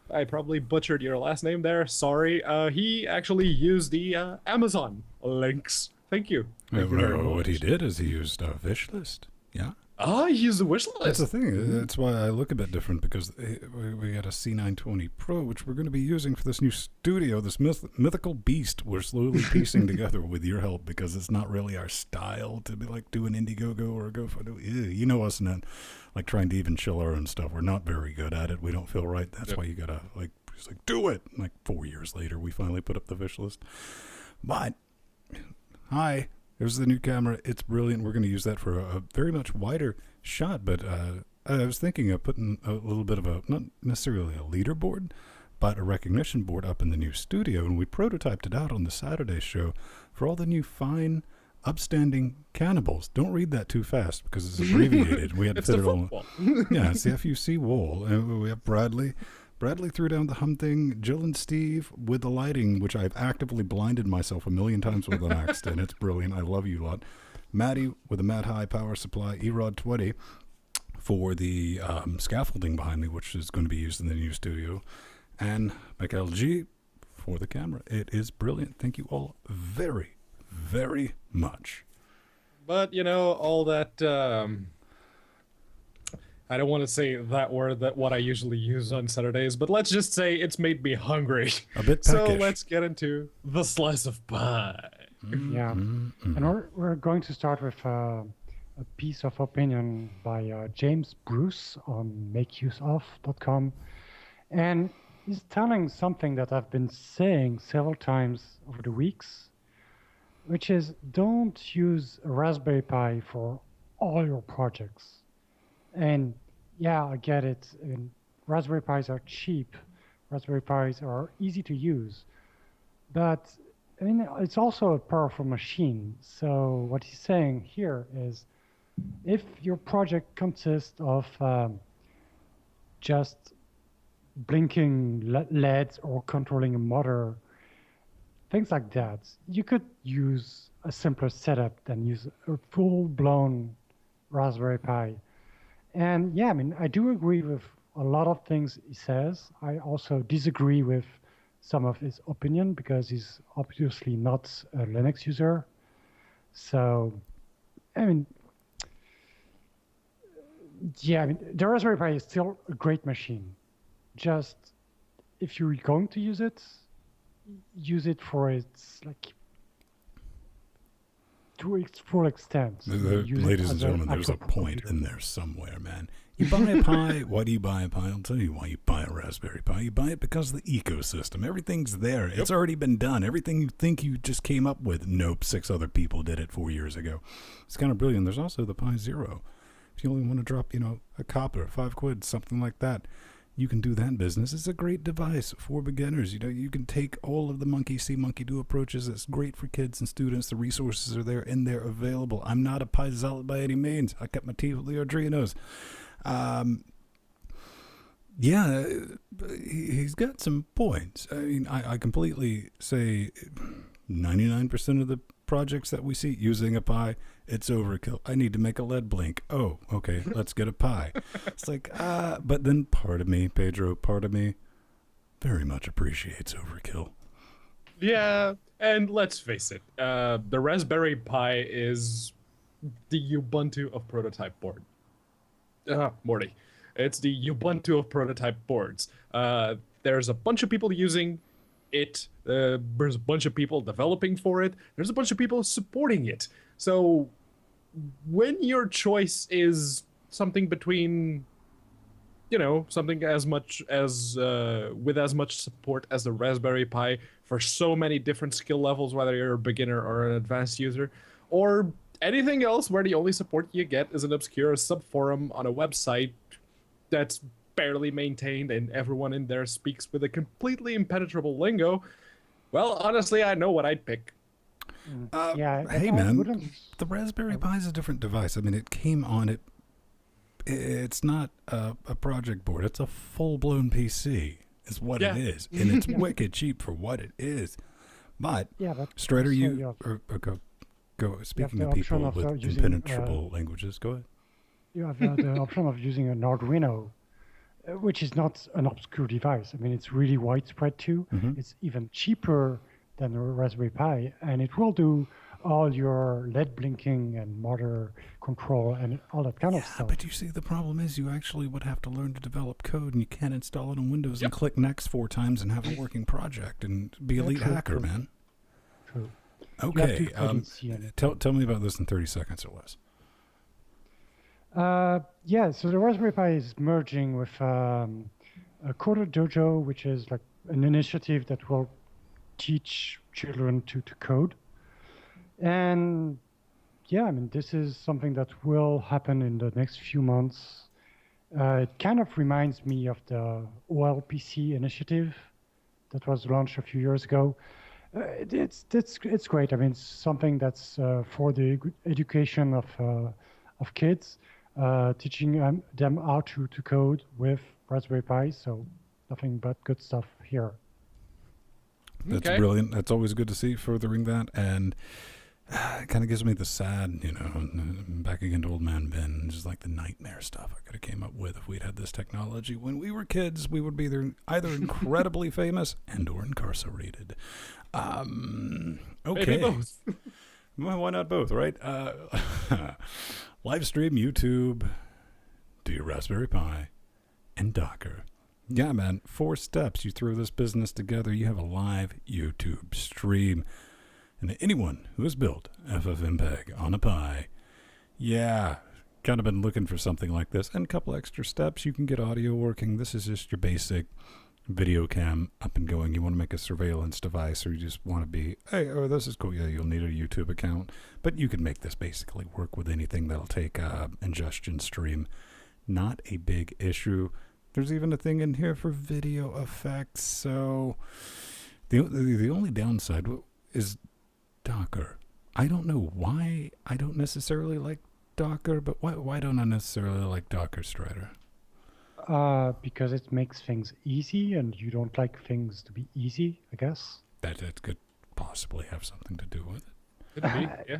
I probably butchered your last name there. Sorry. He actually used the Amazon links Thank you. Yeah, Thank you very much. what he did is he used a wish list. Yeah. Ah, he used the wish That's the list. thing. That's why I look a bit different, because we got a C920 Pro, which we're going to be using for this new studio, this mythical beast we're slowly piecing together with your help, because it's not really our style to be like do an Indiegogo or go for you know us, not like trying to even chill our own stuff. We're not very good at it. We don't feel right. That's why you gotta like just like do it. Like 4 years later, we finally put up the wish list. But hi. There's the new camera. It's brilliant. We're going to use that for a very much wider shot. But I was thinking of putting a little bit of a, not necessarily a leaderboard, but a recognition board up in the new studio. And we prototyped it out on the Saturday show for all the new fine, upstanding cannibals. Don't read that too fast because it's abbreviated. We had to It's fit the it all. football. Yeah, it's the FUC wall. And we have Bradley. Bradley threw down the hum thing. Jill and Steve with the lighting, which I've actively blinded myself a million times with an axe, and it's brilliant. I love you lot. Maddie with a Mad High power supply, Erod 20 for the scaffolding behind me, which is going to be used in the new studio, and McLG for the camera. It is brilliant. Thank you all very, very much. But, you know, all that, I don't want to say that word, that what I usually use on Saturdays, but let's just say it's made me hungry. A bit So peckish. let's get into the slice of pie. Yeah, and we're going to start with a piece of opinion by James Bruce on makeuseof.com, and he's telling something that I've been saying several times over the weeks, which is don't use a Raspberry Pi for all your projects. And yeah, I get it. I mean, Raspberry Pis are cheap. Raspberry Pis are easy to use. But I mean, it's also a powerful machine. So what he's saying here is if your project consists of just blinking LEDs or controlling a motor, things like that, you could use a simpler setup than use a full-blown Raspberry Pi. And yeah, I mean, I do agree with a lot of things he says. I also disagree with some of his opinion because he's obviously not a Linux user. So, I mean, yeah, I mean, the Raspberry Pi is still a great machine. Just if you're going to use it for its like to its full extent. Use it Ladies as and gentlemen, there's a actual point computer. in there somewhere, man. You buy a Pi. Why do you buy a Pi? I'll tell you why you buy a Raspberry Pi. You buy it because of the ecosystem. Everything's there. It's already been done. Everything you think you just came up with, nope, 6 other people did it 4 years ago. It's kind of brilliant. There's also the Pi Zero. If you only want to drop, a copper, £5, something like that, you can do that business. It's a great device for beginners. You can take all of the monkey see, monkey do approaches. It's great for kids and students. The resources are there and they're available. I'm not a Pi zealot by any means. I cut my teeth with the Arduinos. Yeah, he's got some points. I mean, I completely say 99% of the projects that we see using a Pi, it's overkill. I need to make a LED blink. Oh, okay, let's get a Pi. It's like, but then part of me, Pedro, very much appreciates overkill. Yeah, and let's face it, the Raspberry Pi is the Ubuntu of prototype board. Morty. It's the Ubuntu of prototype boards. There's a bunch of people using it. There's a bunch of people developing for it. There's a bunch of people supporting it. So when your choice is something between, something as much as with as much support as the Raspberry Pi for so many different skill levels, whether you're a beginner or an advanced user, or anything else where the only support you get is an obscure subforum on a website that's barely maintained and everyone in there speaks with a completely impenetrable lingo, well, honestly, I know what I'd pick. Yeah. Hey, I man, wouldn't- the Raspberry Pi is a different device. I mean, it came on it. It's not a project board. It's a full-blown PC. Is what it is, and it's wicked cheap for what it is. But Strider, go. Speaking of people with impenetrable languages, go ahead. You have the option of using an Arduino, which is not an obscure device. I mean, it's really widespread too. Mm-hmm. It's even cheaper than a Raspberry Pi, and it will do all your LED blinking and motor control and all that kind of stuff. But you see, the problem is you actually would have to learn to develop code, and you can't install it on Windows and click next 4 times and have a working project and be a lead hacker, man. True. Okay, tell me about this in 30 seconds or less. Yeah, so the Raspberry Pi is merging with a Coder Dojo, which is like an initiative that will teach children to code. And yeah, I mean, this is something that will happen in the next few months. It kind of reminds me of the OLPC initiative that was launched a few years ago. It's great. I mean, it's something that's for the education of kids, teaching them how to code with Raspberry Pi. So nothing but good stuff here. That's brilliant. That's always good to see, furthering that. And it kind of gives me the sad, back again to old man Ben, just like the nightmare stuff I could have came up with if we'd had this technology. When we were kids, we would be either incredibly famous and or incarcerated. Okay. Maybe both. Well, why not both, right? Live stream, YouTube, do your Raspberry Pi, and Docker. Yeah, man, 4 steps. You throw this business together, you have a live YouTube stream. And anyone who has built FFmpeg on a Pi, yeah, kind of been looking for something like this. And a couple extra steps. You can get audio working. This is just your basic video cam up and going. You want to make a surveillance device, or you just want to be, hey, oh, this is cool. Yeah, you'll need a YouTube account. But you can make this basically work with anything that'll take a ingestion stream. Not a big issue. There's even a thing in here for video effects. So the only downside is Docker. I don't know why I don't necessarily like Docker, but why don't I necessarily like Docker, Strider? Because it makes things easy, and you don't like things to be easy, I guess. That could possibly have something to do with it. Could be, yeah.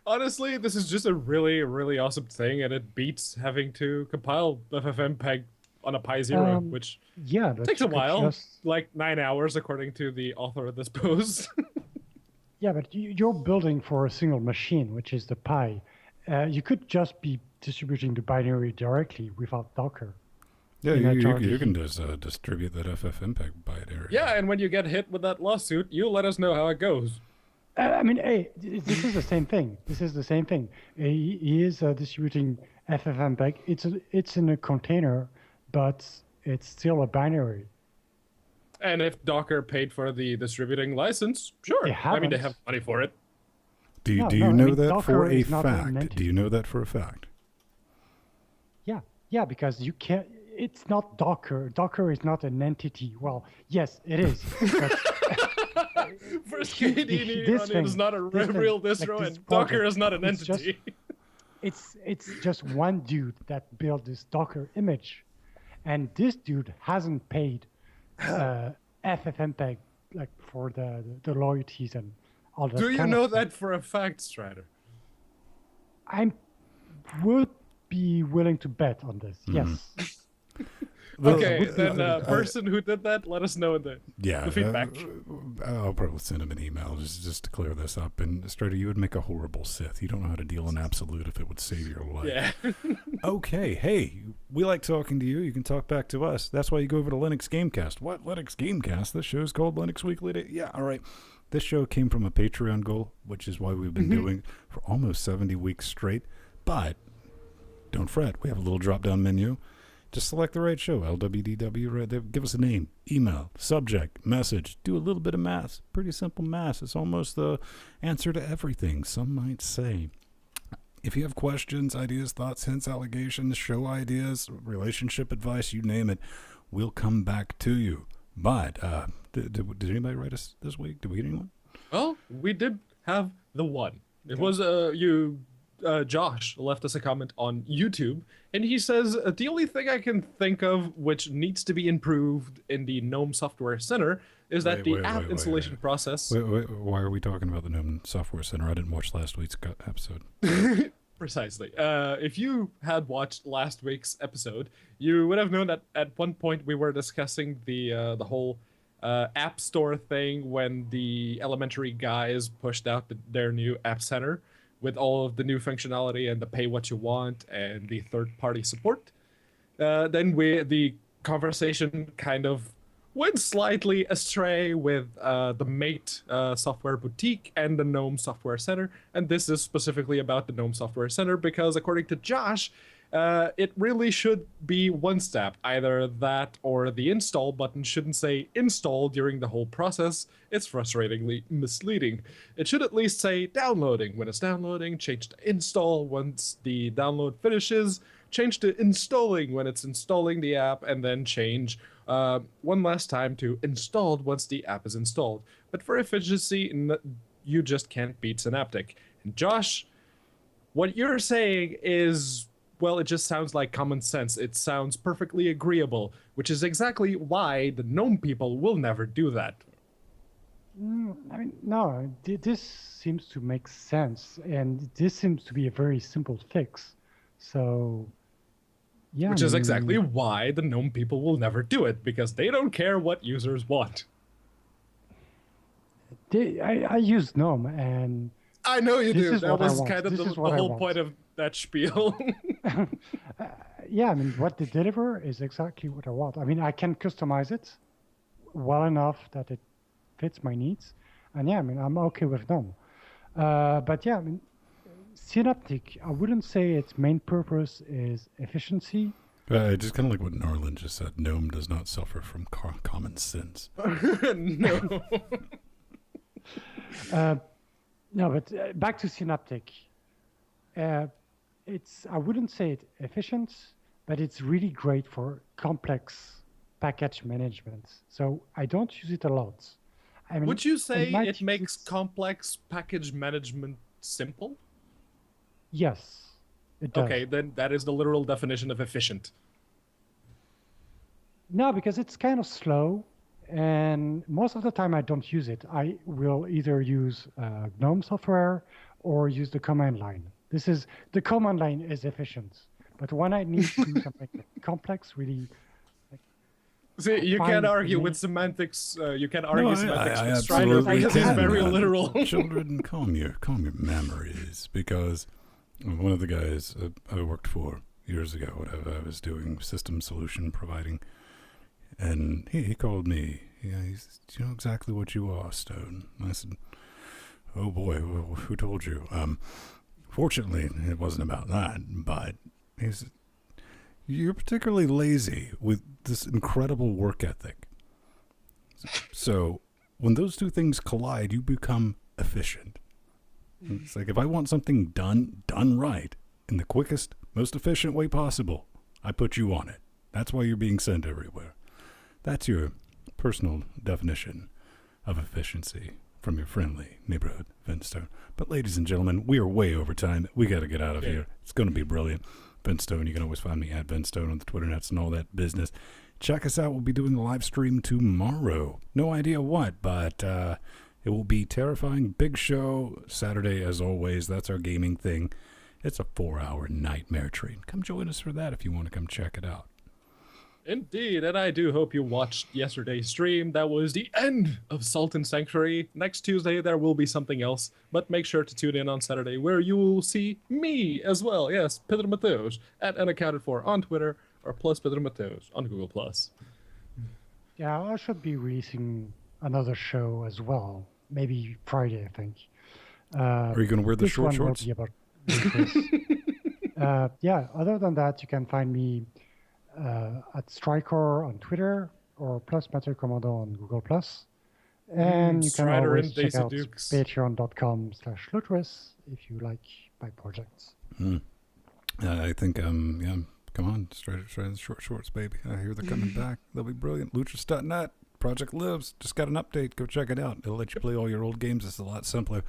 Honestly, this is just a really, really awesome thing, and it beats having to compile FFmpeg on a Pi Zero, which takes a while, like 9 hours, according to the author of this post. Yeah, but you're building for a single machine, which is the Pi. You could just be distributing the binary directly without Docker. Yeah, you can just distribute that FFmpeg binary. Yeah, and when you get hit with that lawsuit, you let us know how it goes. I mean, hey, this is the same thing. He is distributing FFmpeg. It's in a container, but it's still a binary. And if Docker paid for the distributing license, sure. I mean, they have money for it. Do you know that for a fact? Do you know that for a fact? Yeah, because you can't. It's not Docker. Docker is not an entity. Well, yes, it is. First, KDE is not a real distro, like and Docker is not an entity. It's just one dude that built this Docker image, and this dude hasn't paid FFmpeg like for the royalties and all that. Do you know that for a fact, Strider? I would be willing to bet on this. Yes. Okay, then person who did that, let us know in the feedback. I'll probably send him an email just to clear this up. And Strider, you would make a horrible Sith. You don't know how to deal in absolute if it would save your life. Yeah. Okay, hey, we like talking to you. You can talk back to us. That's why you go over to Linux Gamecast. What? Linux Gamecast? This show's called Linux Weekly Day. Yeah, all right. This show came from a Patreon goal, which is why we've been doing for almost 70 weeks straight. But don't fret. We have a little drop-down menu. Just select the right show, LWDW, right there. Give us a name, email, subject, message. Do a little bit of math. Pretty simple math. It's almost the answer to everything, some might say. If you have questions, ideas, thoughts, hints, allegations, show ideas, relationship advice, you name it, we'll come back to you. But did anybody write us this week? Did we get anyone? Well, we did have the one. It was Josh left us a comment on YouTube, and he says, the only thing I can think of which needs to be improved in the GNOME Software Center is that the app installation process... Why are we talking about the GNOME Software Center? I didn't watch last week's episode. Precisely. If you had watched last week's episode, you would have known that at one point we were discussing the whole App Store thing when the elementary guys pushed out their new App Center with all of the new functionality and the pay what you want and the third party support. Then the conversation kind of went slightly astray with the Mate Software Boutique and the GNOME Software Center. And this is specifically about the GNOME Software Center because, according to Josh, it really should be one step. Either that or the install button shouldn't say install during the whole process. It's frustratingly misleading. It should at least say downloading. When it's downloading, change to install once the download finishes, change to installing when it's installing the app, and then change one last time to installed once the app is installed. But for efficiency, you just can't beat Synaptic. And Josh, what you're saying is, well, it just sounds like common sense. It sounds perfectly agreeable, which is exactly why the GNOME people will never do that. I mean, no, this seems to make sense, and this seems to be a very simple fix. So, yeah. Which is exactly why the GNOME people will never do it, because they don't care what users want. I use GNOME, and I know you do. That was want. kind of the whole point of that spiel. Yeah, I mean, what they deliver is exactly what I want. I mean, I can customize it well enough that it fits my needs. And yeah, I mean, I'm okay with GNOME. But yeah, I mean, Synaptic, I wouldn't say its main purpose is efficiency. Just kind of like what Norland just said, GNOME does not suffer from common sense. No. No, but back to Synaptic. I wouldn't say it's efficient, but it's really great for complex package management. So I don't use it a lot. I mean, would you say it makes complex package management simple? Yes, it does. Okay, then that is the literal definition of efficient. No, because it's kind of slow, and most of the time I don't use it. I will either use GNOME software or use the command line. The command line is efficient, but when I need to do something complex, really. See, you can't argue with semantics. You can't argue semantics I with Strider because it's very literal. Children, calm your memories, because one of the guys I worked for years ago, I was doing system solution providing, and he called me. Yeah, he said, "Do you know exactly what you are, Stone?" And I said, "Oh boy, who told you?" Fortunately, it wasn't about that, but he said, "You're particularly lazy with this incredible work ethic. So when those two things collide, you become efficient." It's like, if I want something done right, in the quickest, most efficient way possible, I put you on it. That's why you're being sent everywhere. That's your personal definition of efficiency from your friendly neighborhood Finstone. But ladies and gentlemen, we are way over time. We got to get out of here. It's going to be brilliant. Finstone, you can always find me at Finstone on the Twitter nets and all that business. Check us out. We'll be doing a live stream tomorrow. No idea what, but it will be terrifying. Big show Saturday, as always. That's our gaming thing. It's a 4-hour nightmare train. Come join us for that if you want to come check it out. Indeed, and I do hope you watched yesterday's stream. That was the end of Sultan Sanctuary. Next Tuesday, there will be something else, but make sure to tune in on Saturday, where you will see me as well. Yes, Pedro Mateos, at Unaccounted For on Twitter, or plus Pedro Mateos on Google+. Yeah, I should be releasing another show as well. Maybe Friday, I think. Are you going to wear the short shorts? Will be about yeah, other than that, you can find me at Striker on Twitter or plus Matter Commando on Google+. And you can always check out patreon.com/Lutris if you like my projects. I think, yeah, come on, straight short shorts, baby. I hear they're coming back. They'll be brilliant. Lutris.net. Project lives. Just got an update. Go check it out. It'll let you play all your old games. It's a lot simpler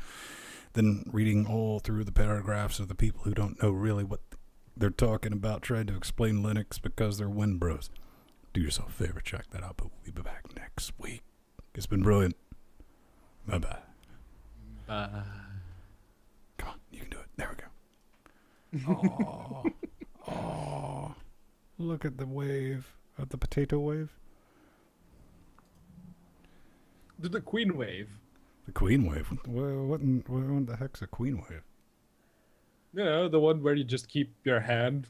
than reading all through the paragraphs of the people who don't know really what they're talking about, trying to explain Linux because they're Win Bros. Do yourself a favor. Check that out. But we'll be back next week. It's been brilliant. Bye-bye. Bye. Come on. You can do it. There we go. Oh, look at the wave. At the potato wave. The queen wave. The queen wave. What the heck's a queen wave? You know, the one where you just keep your hand,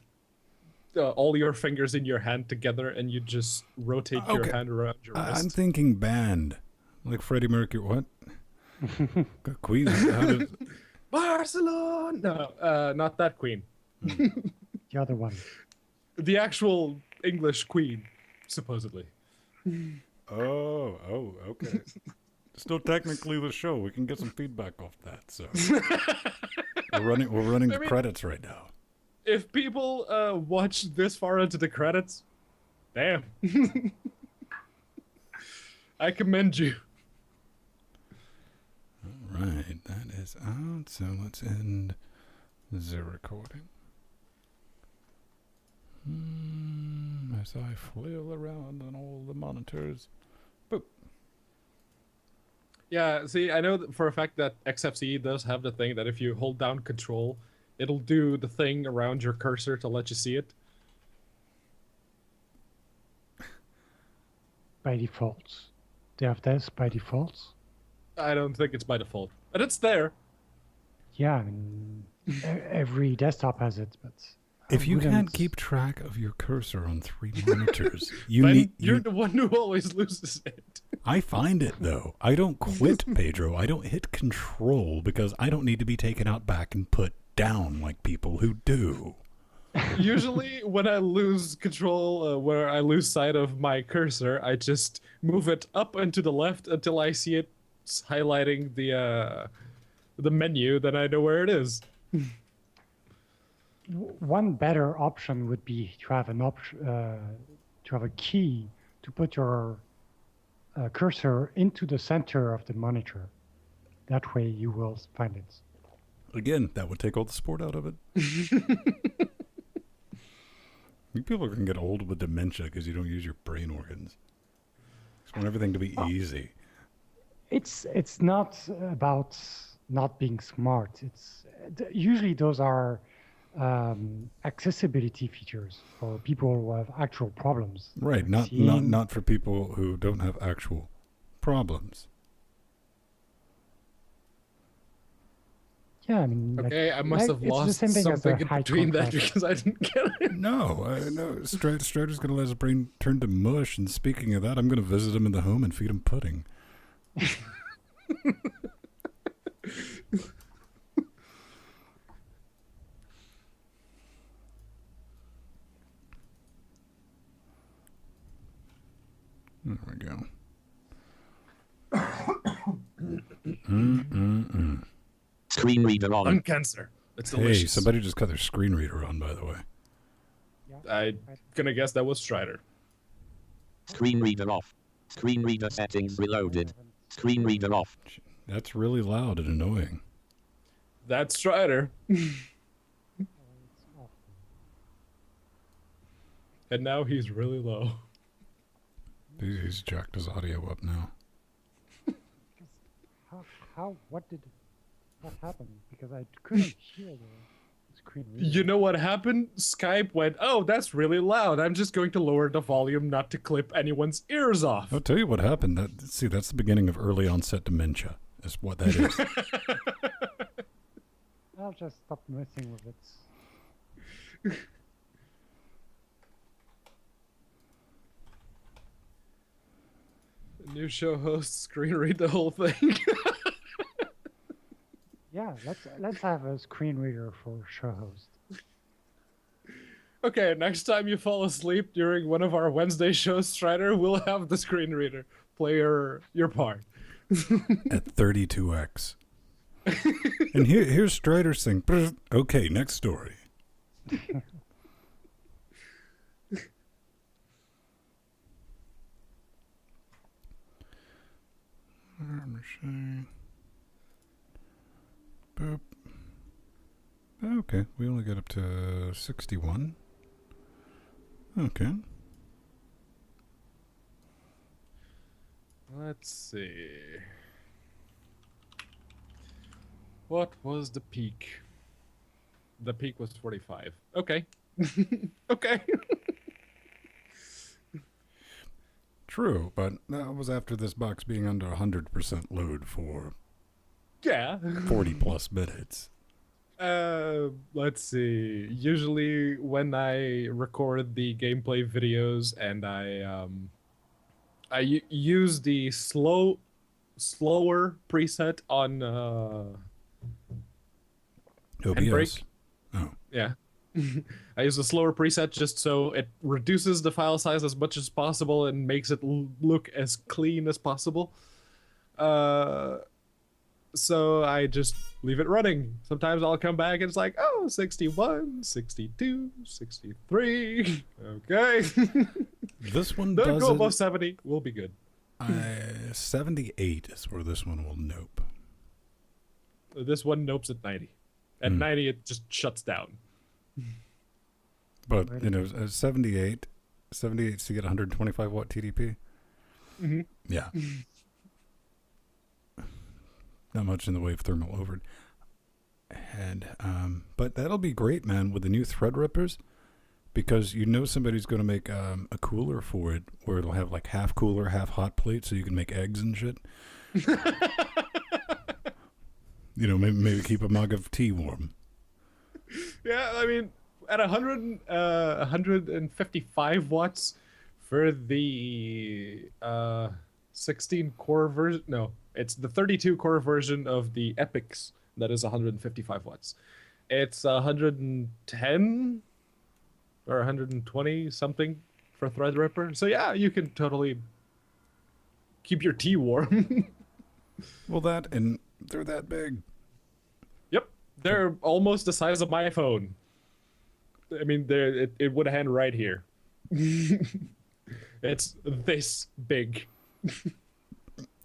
all your fingers in your hand together, and you just rotate your hand around your wrist. I'm thinking band, like Freddie Mercury. What? Queen? How did... Barcelona. No, not that queen. The other one. The actual English queen, supposedly. Oh, okay. Still technically the show. We can get some feedback off that. So we're running the credits right now. If people watch this far into the credits, damn. I commend you. All right, that is out. So let's end the recording. As I flail around on all the monitors. Boop. Yeah, see, I know for a fact that XFCE does have the thing that if you hold down control, it'll do the thing around your cursor to let you see it. By default. They have this by default. I don't think it's by default, but it's there. Yeah, I mean, every desktop has it, but... If you can't keep track of your cursor on 3 monitors, you're the one who always loses it. I find it, though. I don't quit, Pedro. I don't hit control because I don't need to be taken out back and put down like people who do. Usually, when I lose control, where I lose sight of my cursor, I just move it up and to the left until I see it highlighting the menu. Then I know where it is. One better option would be to have to have a key to put your cursor into the center of the monitor. That way, you will find it. Again, that would take all the sport out of it. You people are going to get old with dementia because you don't use your brain organs. You just want everything to be easy. It's not about not being smart. It's usually those are accessibility features for people who have actual problems. Right, not for people who don't have actual problems. Yeah, I mean... Okay, I must have lost something in between that because I didn't get it. No. Strider's going to let his brain turn to mush, and speaking of that, I'm going to visit him in the home and feed him pudding. There we go. Screen reader on. Uncancer. It's delicious. Hey, somebody just cut their screen reader on, by the way. I'm gonna guess that was Strider. Screen reader off. Screen reader settings reloaded. Screen reader off. That's really loud and annoying. That's Strider. And now he's really low. He's jacked his audio up now. What happened? Because I couldn't hear the screen reader. You know what happened? Skype went, oh, that's really loud. I'm just going to lower the volume not to clip anyone's ears off. I'll tell you what happened. That's the beginning of early onset dementia. Is what that is. I'll just stop messing with it. New show host screen read the whole thing. Yeah, let's have a screen reader for show host. Okay, next time you fall asleep during one of our Wednesday shows, Strider, we'll have the screen reader play your part. At 32x. And here's Strider's thing. Okay, next story. Boop. Okay, we only got up to 61. Okay. Let's see. What was the peak? The peak was 45. Okay. Okay. True, but that was after this box being under 100% load for Yeah. 40 plus minutes. Let's see. Usually when I record the gameplay videos and I use the slower preset on OBS. Oh. Yeah. I use a slower preset just so it reduces the file size as much as possible and makes it look as clean as possible. So I just leave it running. Sometimes I'll come back and it's like, oh, 61, 62, 63. Okay. This one Don't go doesn't. above 70. We'll be good. 78 is where this one will nope. This one nopes at 90. At 90, it just shuts down. But, 78 to get 125 watt TDP. Mm-hmm. Yeah. Not much in the way of thermal overhead. But that'll be great, man, with the new thread rippers, because somebody's going to make a cooler for it where it'll have like half cooler, half hot plate, so you can make eggs and shit. Maybe keep a mug of tea warm. Yeah, I mean, at 155 watts for the 16 core version. No, it's the 32 core version of the Epics that is 155 watts. It's 110 or 120 something for Threadripper. So yeah, you can totally keep your tea warm. Well, and they're that big. Yep, they're almost the size of my phone. I mean, it would hand right here. It's this big.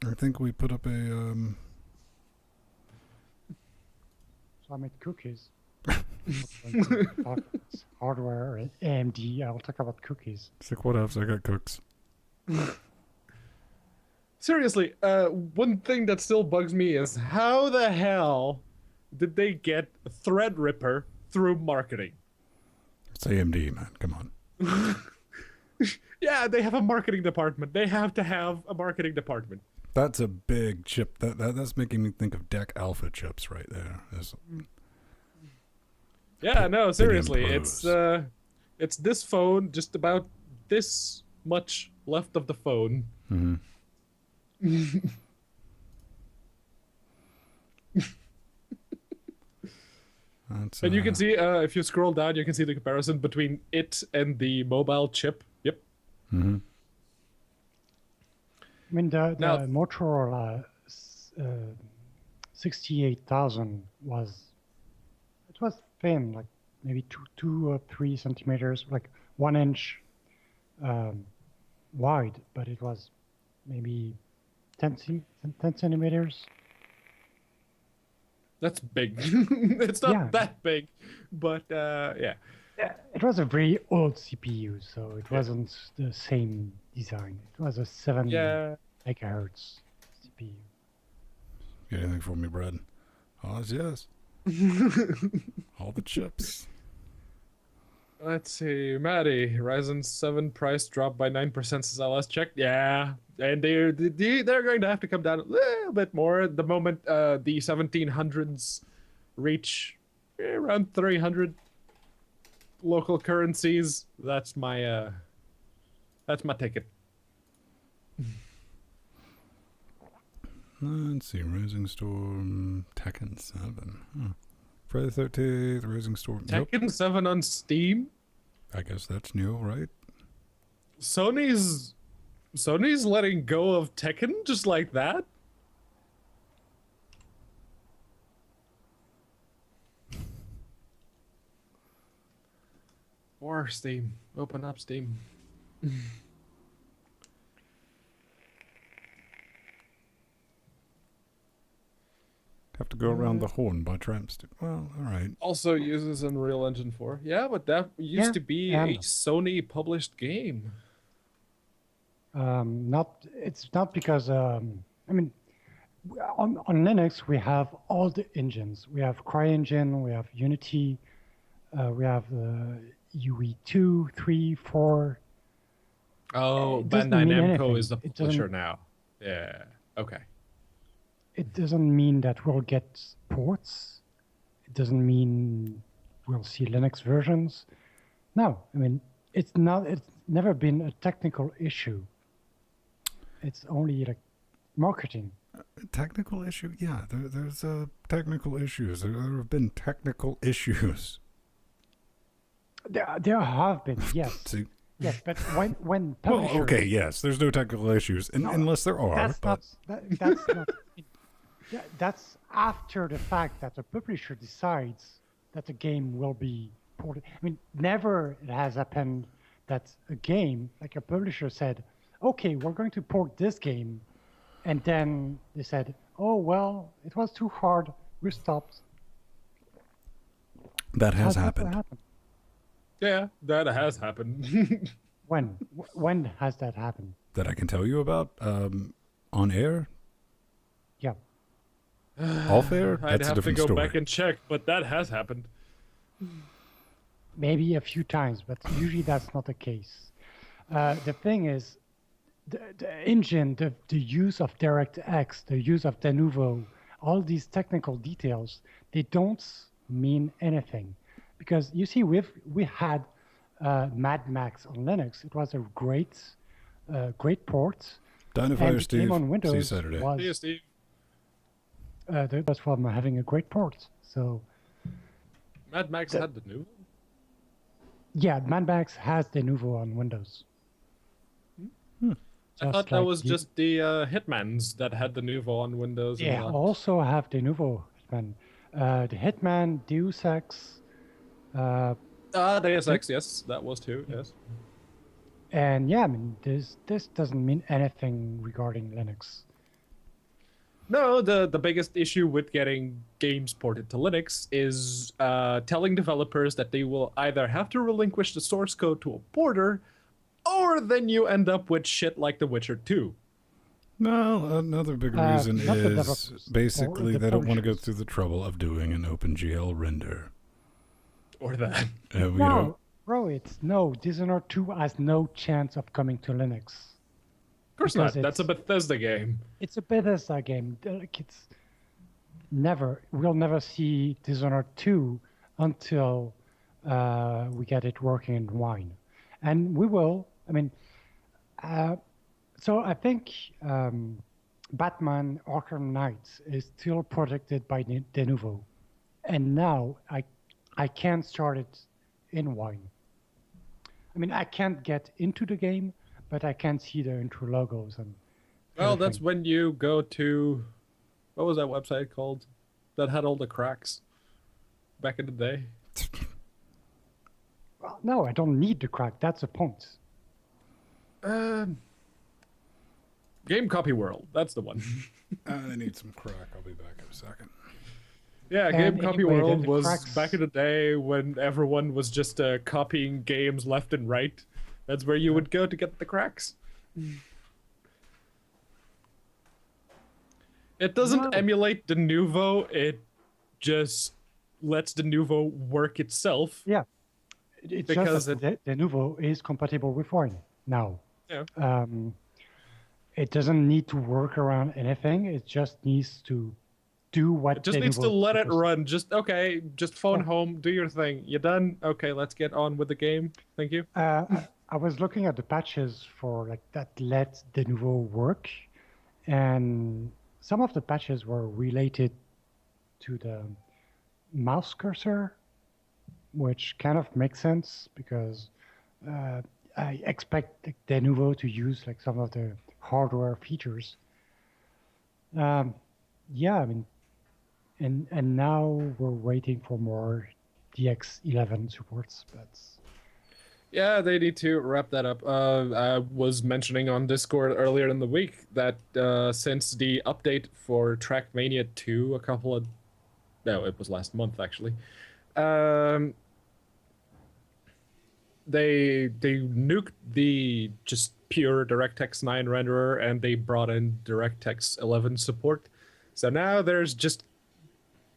I think we put up a. So I made cookies. Hardware and AMD. I'll talk about cookies. It's like, what else? I got cooks. Seriously, one thing that still bugs me is how the hell did they get Threadripper through marketing? It's AMD, man. Come on. Yeah, they have a marketing department. They have to have a marketing department. That's a big chip. That's making me think of DEC Alpha chips right there. Yeah, no, seriously, Pros. it's this phone, just about this much left of the phone. Mm-hmm. And you can see, if you scroll down, you can see the comparison between it and the mobile chip. Yep. Mm-hmm. I mean, the Now- Motorola 68,000 was thin, like maybe 2 or 3 centimeters, like 1 inch wide, but it was maybe 10 centimeters. That's big. It's not Yeah. that big, but yeah. Yeah, it was a very old CPU, so it wasn't the same design. It was a 7 Yeah. megahertz CPU. Got anything for me, Brad? Oh, yes. All the chips. Let's see, Maddie, Ryzen 7 price dropped by 9% since I last checked. Yeah, and they're going to have to come down a little bit more the moment the 1700s reach around 300 local currencies. That's my ticket. Let's see. Rising Storm Tekken 7. Huh. Friday the 13th, Rising Storm. Nope. Tekken 7 on Steam. I guess that's new, right? Sony's letting go of Tekken just like that. Or Steam. Open up Steam. Have to go around the horn by tramps. Well, all right. Also uses Unreal Engine 4. Yeah, but that used Yeah, to be yeah. a Sony published game. It's not because I mean, on Linux we have all the engines. We have CryEngine, we have Unity, we have UE 2, 3, 4. Oh, It doesn't Bandai mean Namco anything. is the It publisher doesn't. now. Yeah. Okay. It doesn't mean that we'll get ports. It doesn't mean we'll see Linux versions. No, I mean it's not. It's never been a technical issue. It's only like marketing. Technical issue? Yeah, there's technical issues. There have been technical issues. There have been, yes, See? yes, but when Well, publishers, okay, yes, there's no technical issues, No, unless there are. that's But that's not. That's after the fact that the publisher decides that the game will be ported. I mean, never it has happened that a game, like a publisher said, okay, we're going to port this game. And then they said, oh, well, it was too hard. We stopped. that has never happened. Yeah, that has happened. When? When has that happened? That I can tell you about on air, Yeah. off air. I'd That's a have to different go story. back and check, but that has happened. Maybe a few times, but usually that's not the case. The thing is, the engine, the use of DirectX, the use of Denuvo, all these technical details, they don't mean anything. Because you see, we had Mad Max on Linux. It was a great port. Dino And Fire it Steve. came on See you Windows. Saturday. Was, See you, Steve. that was from having a great port. So Mad Max had the new. yeah, Mad Max has Denuvo on Windows. I Just thought that like was you- just the Hitmans that had the Nuvo on Windows. Yeah, and that. also have Denuvo Hitman. The Hitman, Deus Ex, Deus Ex, yes, that was too. Yes. and yeah, I mean this doesn't mean anything regarding Linux. No, the biggest issue with getting games ported to Linux is telling developers that they will either have to relinquish the source code to a porter, or then you end up with shit like The Witcher 2. No, another big reason not the is developers, basically or the they don't want to go publishers. through the trouble of doing an OpenGL render. Or that. You No, know, bro, it's no. Dishonored 2 has no chance of coming to Linux. Of course Because not. That's a Bethesda game. It's a Bethesda game. Like it's never. We'll never see Dishonored 2 until we get it working in Wine, and we will. I mean, so I think Batman Arkham Knight is still protected by Denuvo, and now I can't start it in Wine. I mean, I can't get into the game, but I can see the intro logos and. Well, that's everything. when you go to. What was that website called? That had all the cracks back in the day. Well, no, I don't need the crack. That's the point. Game Copy World. That's the one. I need some crack. I'll be back in a second. Yeah, And Game Copy anyway, then World the was cracks- back in the day when everyone was just copying games left and right. That's where you would go to get the cracks. It doesn't No. emulate the Nuvo, it just lets the Nuvo work itself. Yeah, it's Because just that the Denuvo is compatible with Wine now. Yeah. It doesn't need to work around anything. It just needs to do what It just needs to Denuvo let it supposed- run. Just phone Yeah. home, do your thing. You done? Okay, let's get on with the game. Thank you. I was looking at the patches for like that let Denuvo work, and some of the patches were related to the mouse cursor, which kind of makes sense because I expect like, Denuvo to use like some of the hardware features. Yeah, I mean, and now we're waiting for more DX11 supports, but Yeah, they need to wrap that up. I was mentioning on Discord earlier in the week that since the update for Trackmania 2 no, it was last month actually. They nuked the just pure DirectX 9 renderer and they brought in DirectX 11 support. So now there's just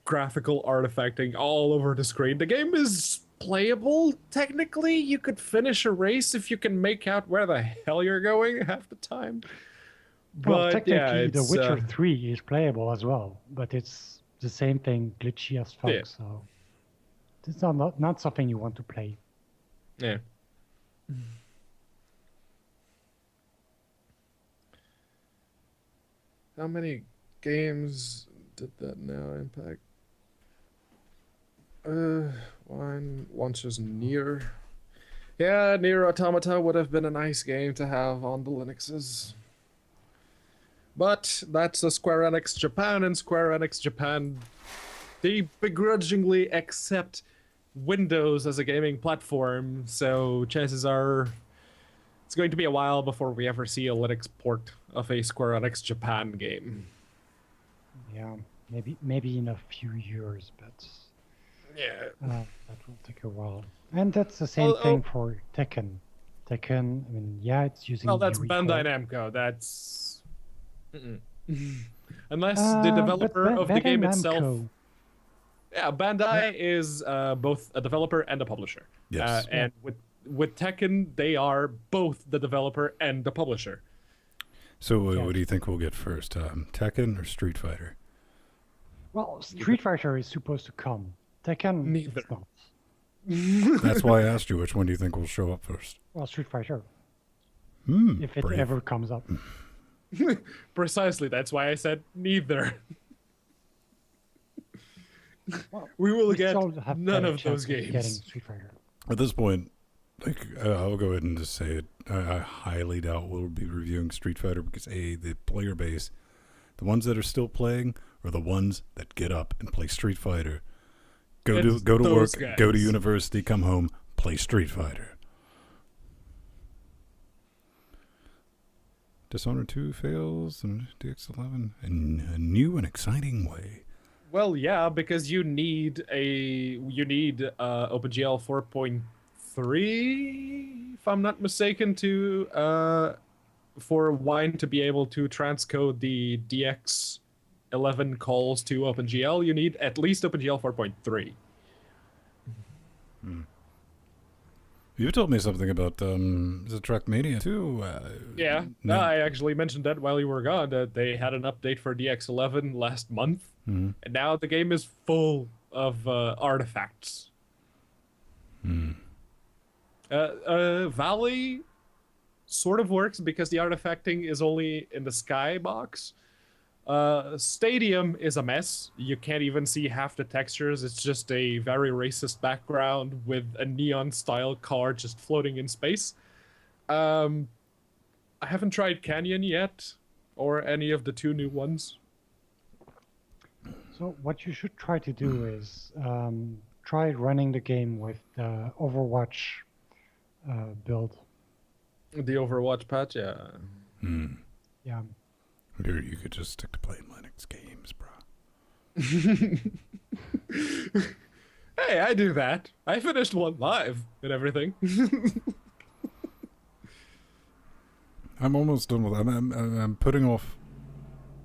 graphical artifacting all over the screen. The game is playable. Technically, you could finish a race if you can make out where the hell you're going half the time. Well, But yeah, technically, The it's Witcher 3 is playable as well, but it's the same thing, glitchy as fuck, Yeah. so it's not something you want to play. yeah. How many games did that now impact? Once was Nier. Yeah, Nier Automata would have been a nice game to have on the Linuxes. But that's a Square Enix Japan, and Square Enix Japan, they begrudgingly accept Windows as a gaming platform, so chances are it's going to be a while before we ever see a Linux port of a Square Enix Japan game. Yeah, maybe in a few years, but Yeah. that will take a while. And that's the same thing for Tekken. Tekken, I mean, yeah, it's using. Well, that's UE Bandai Namco. That's unless the developer of the game itself. Namco. Yeah, Bandai is both a developer and a publisher. Yes. And with Tekken, they are both the developer and the publisher. So what do you think we'll get first, Tekken or Street Fighter? Well, Street Fighter is supposed to come. Tekken, Neither. it's not. That's why I asked you which one do you think will show up first. Well, Street Fighter, if it brave. ever comes up. Precisely, that's why I said neither. Well, We will we get still have none better of those chances getting games. Street Fighter. At this point, like I'll go ahead and just say it. I highly doubt we'll be reviewing Street Fighter because the player base, the ones that are still playing, are the ones that get up and play Street Fighter. Go to work, those go to guys. university, come home, play Street Fighter. Dishonored 2 fails and DX11 in a new and exciting way. Well, yeah, because you need OpenGL 4.3, if I'm not mistaken, to for Wine to be able to transcode the DX11 calls to OpenGL. You need at least OpenGL 4.3. You told me something about is it Trackmania too? Yeah, no. I actually mentioned that while you were gone, that they had an update for DX11 last month, and now the game is full of artifacts. Valley sort of works because the artifacting is only in the skybox. Stadium is a mess. You can't even see half the textures. It's just a very racist background with a neon-style car just floating in space. I haven't tried Canyon yet, or any of the two new ones. So what you should try to do is try running the game with the Overwatch build. The Overwatch patch, yeah. Yeah. Dude, you could just stick to playing Linux games, bro. Hey, I do that. I finished one live and everything. I'm almost done with. I'm putting off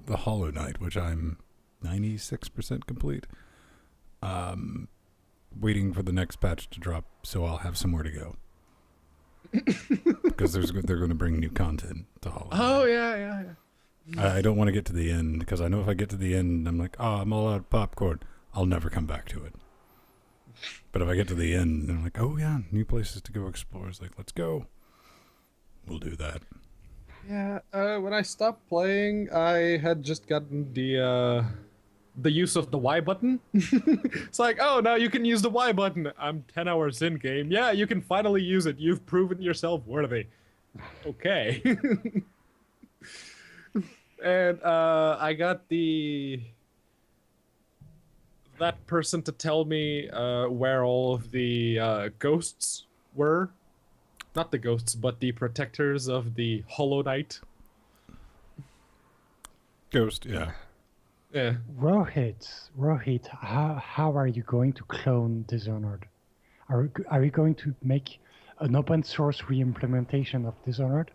the Hollow Knight, which I'm 96% complete. Waiting for the next patch to drop, so I'll have somewhere to go. Because they're going to bring new content to Hollow Knight. Oh, yeah. I don't want to get to the end, because I know if I get to the end, I'm like, oh, I'm all out of popcorn. I'll never come back to it. But if I get to the end, I'm like, oh yeah, new places to go explore. It's like, let's go. We'll do that. Yeah, when I stopped playing, I had just gotten the use of the Y button. It's like, oh, now you can use the Y button. I'm 10 hours in game. Yeah, you can finally use it. You've proven yourself worthy. Okay. And I got that person to tell me where all of the ghosts were. Not the ghosts, but the protectors of the Hollow Knight. Ghost, yeah. Yeah. Rohit, how are you going to clone Dishonored? Are you going to make an open source re-implementation of Dishonored?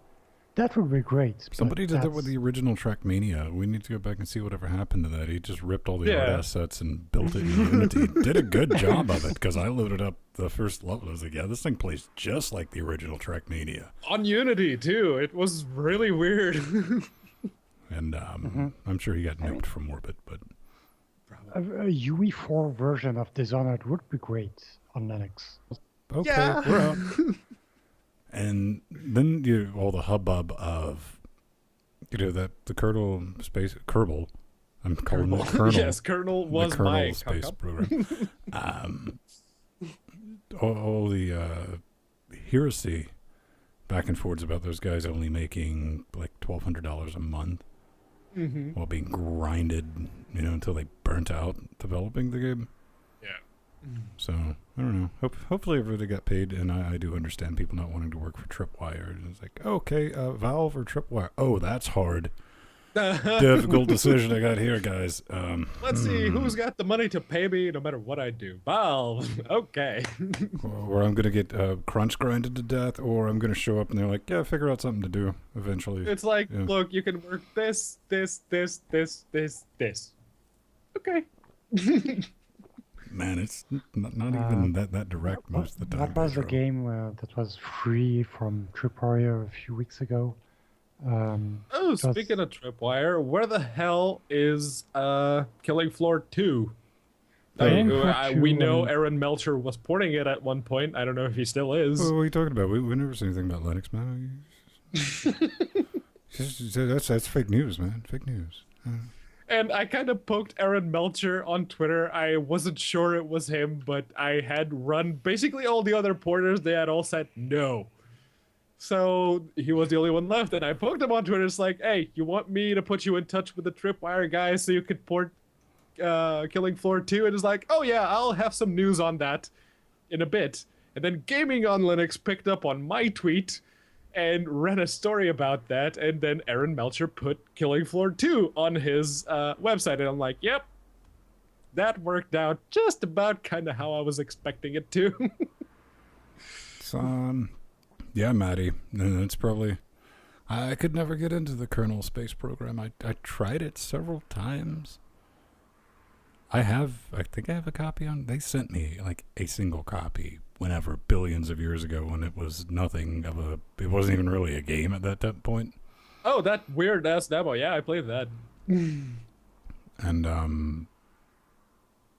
That would be great. but Somebody did that with that's- the original Trackmania. We need to go back and see whatever happened to that. He just ripped all the art Yeah. assets and built it in Unity. Did a good job of it, because I loaded up the first level. I was like, yeah, this thing plays just like the original Trackmania. On Unity too. It was really weird. And I'm sure he got nuked from orbit, but a UE4 version of Dishonored would be great on Linux. okay, Yeah. we're out. And then all the hubbub of, that the Kerbal, I'm calling it Kernel. Yes, Kernel was the Kernel my space cock-up. program. All the heresy back and forwards about those guys only making like $1,200 a month while being grinded, until they burnt out developing the game. Yeah. So I don't know. Hopefully everybody got paid, and I do understand people not wanting to work for Tripwire. And it's like, okay, Valve or Tripwire? Oh, that's hard. Difficult decision I got here, guys. Let's see who's got the money to pay me no matter what I do. Valve. Okay. Or I'm gonna get crunch grinded to death, or I'm gonna show up and they're like, yeah, figure out something to do eventually. It's like, Yeah. look, you can work this. Okay. Man, it's not even that direct most of the time. That was a Pedro. game that was free from Tripwire a few weeks ago. Oh, speaking of Tripwire, where the hell is Killing Floor 2? Killing Floor We 2, know Aaron Melcher was porting it at one point. I don't know if he still is. What are you talking about? We never said anything about Linux, man. That's fake news, man. Fake news. And I kind of poked Aaron Melcher on Twitter. I wasn't sure it was him, but I had run basically all the other porters. They had all said no. So he was the only one left, and I poked him on Twitter. It's like, hey, you want me to put you in touch with the Tripwire guys so you could port Killing Floor 2? And it's like, oh yeah, I'll have some news on that in a bit. And then Gaming on Linux picked up on my tweet and ran a story about that, and then Aaron Melcher put Killing Floor 2 on his website, and I'm like, yep, that worked out just about kind of how I was expecting it to. So, yeah, Maddie, it's probably... I could never get into the kernel space program. I tried it several times. I think I have a copy on... They sent me, like, a single copy whenever, billions of years ago, when it was nothing of a... It wasn't even really a game at that point. Oh, that weird-ass demo. Yeah, I played that. And,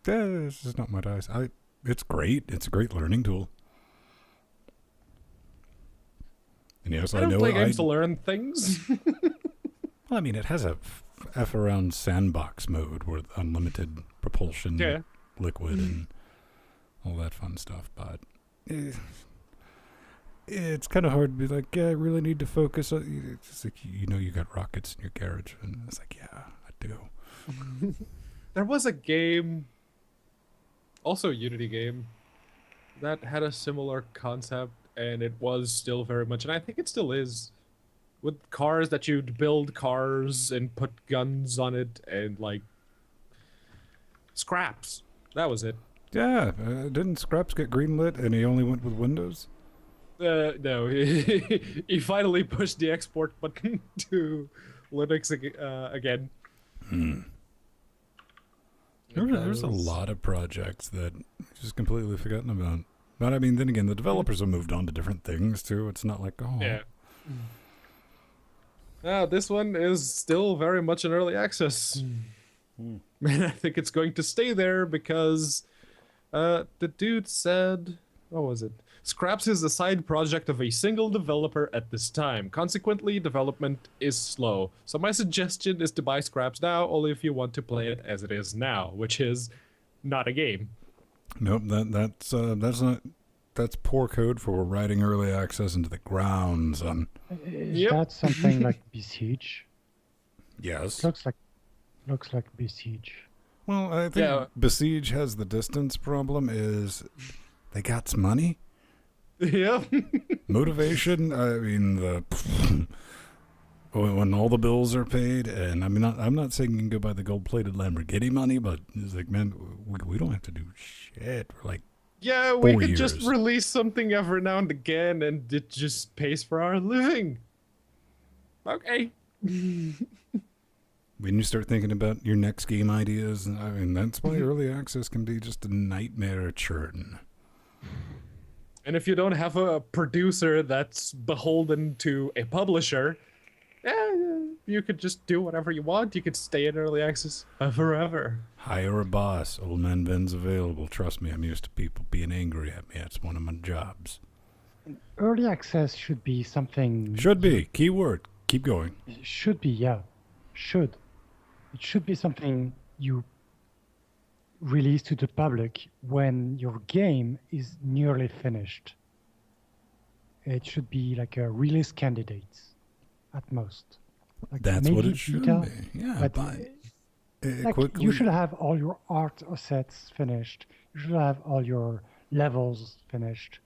yeah, this is not my dice. It's great. It's a great learning tool. And yes, I don't play games to learn things. Well, I mean, it has a F around sandbox mode with unlimited propulsion, Yeah. liquid, and all that fun stuff. But it's kind of hard to be like, yeah, I really need to focus. It's just like, you got rockets in your garage. And it's like, yeah, I do. There was a game, also a Unity game, that had a similar concept, and it was still very much, and I think it still is, with cars that you'd build cars and put guns on it and like scraps. That was it. Yeah, didn't Scraps get greenlit and he only went with Windows? No, he finally pushed the export button to Linux again. There's a lot of projects that just completely forgotten about. But I mean, then again, the developers have moved on to different things too. It's not like, oh, Yeah. This one is still very much in early access. And I think it's going to stay there because the dude said, what was it? Scraps is a side project of a single developer at this time. Consequently, development is slow. So my suggestion is to buy Scraps now, only if you want to play it as it is now, which is not a game. Nope, that's poor code for riding early access into the ground, son. Is Yep. that something like Besiege? Yes. Looks like Besiege. Well, I think Yeah. Besiege has the distance problem is they got money. Yeah. Motivation, I mean, when all the bills are paid, and I'm not saying you can go buy the gold-plated Lamborghini money, but it's like, man, we don't have to do shit for like Yeah, we 4 could just years. release something every now and again, and it just pays for our living. Okay. When you start thinking about your next game ideas, I mean, that's why early access can be just a nightmare churn. And if you don't have a producer that's beholden to a publisher, you could just do whatever you want. You could stay in early access forever. Hire a boss. Old Man Ben's available. Trust me, I'm used to people being angry at me. That's one of my jobs. Early access should be something. Should be. Keyword. Keep going. Should be, yeah. Should. It should be something you release to the public when your game is nearly finished. It should be like a release candidate at most. Like That's what maybe it should beta, be. Yeah, but like quickly. you should have all your art assets finished. You should have all your levels finished.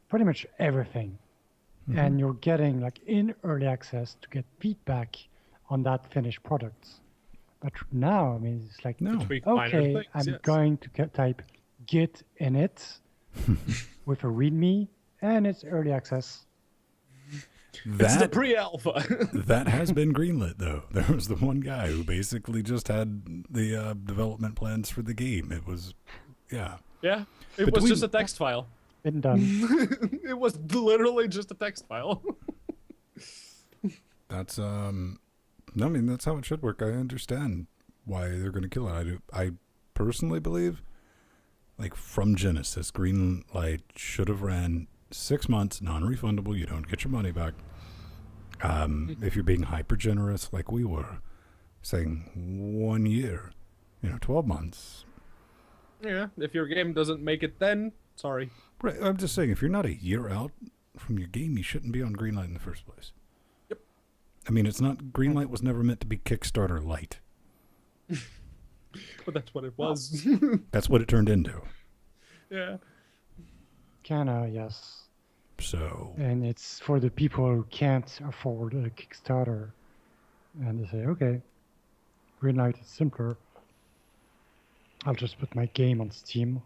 Pretty much everything. And you're getting like in early access to get feedback on that finished product. But now, I mean, it's like, No. Tweak minor okay, things, I'm yes. going to type git init with a readme, and it's early access. It's the That pre-alpha. that has been greenlit, though. There was the one guy who basically just had the development plans for the game. It was, yeah. Yeah, it was Between- just a text file. Been done. It was literally just a text file. That's I mean, that's how it should work. I understand why they're going to kill it. I personally believe, like, from Genesis, Greenlight should have ran 6 months, non-refundable. You don't get your money back. If you're being hyper generous, like we were, saying 1 year, 12 months. Yeah, if your game doesn't make it, then sorry. Right. I'm just saying, if you're not a year out from your game, you shouldn't be on Greenlight in the first place. Yep. I mean, it's not. Greenlight was never meant to be Kickstarter light. But that's what it was. That's what it turned into. Yeah. Kinda, yes. So And it's for the people who can't afford a Kickstarter. And they say, okay, Greenlight is simpler. I'll just put my game on Steam.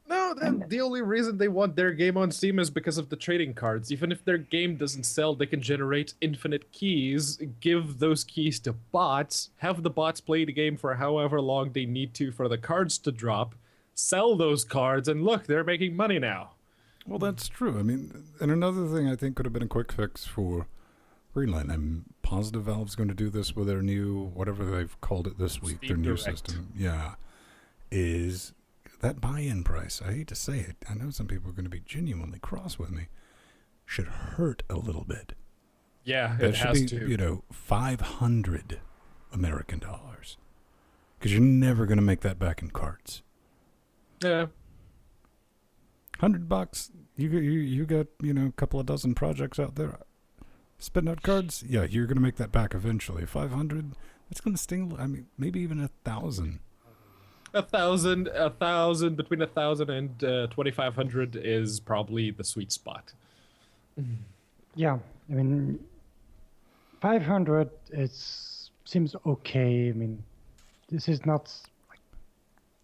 No, the only reason they want their game on Steam is because of the trading cards. Even if their game doesn't sell, they can generate infinite keys, give those keys to bots, have the bots play the game for however long they need to for the cards to drop, sell those cards, and look, they're making money now. Well, that's true. I mean, and another thing I think could have been a quick fix for Greenlight. I'm positive Valve's going to do this with their new, whatever they've called it this week, their Steam new Direct. system. Yeah. Is that buy-in price, I hate to say it, I know some people are going to be genuinely cross with me, should hurt a little bit. Yeah, That it should has be, to. 500 American dollars. Because you're never going to make that back in cards. Yeah. $100, you got a couple of dozen projects out there spitting out cards. Yeah, you're gonna make that back eventually. 500, that's gonna sting. I mean, maybe even 1,000. 1,000, between 1,000 and 2,500 is probably the sweet spot. Yeah, I mean, 500, seems okay. I mean, this is not like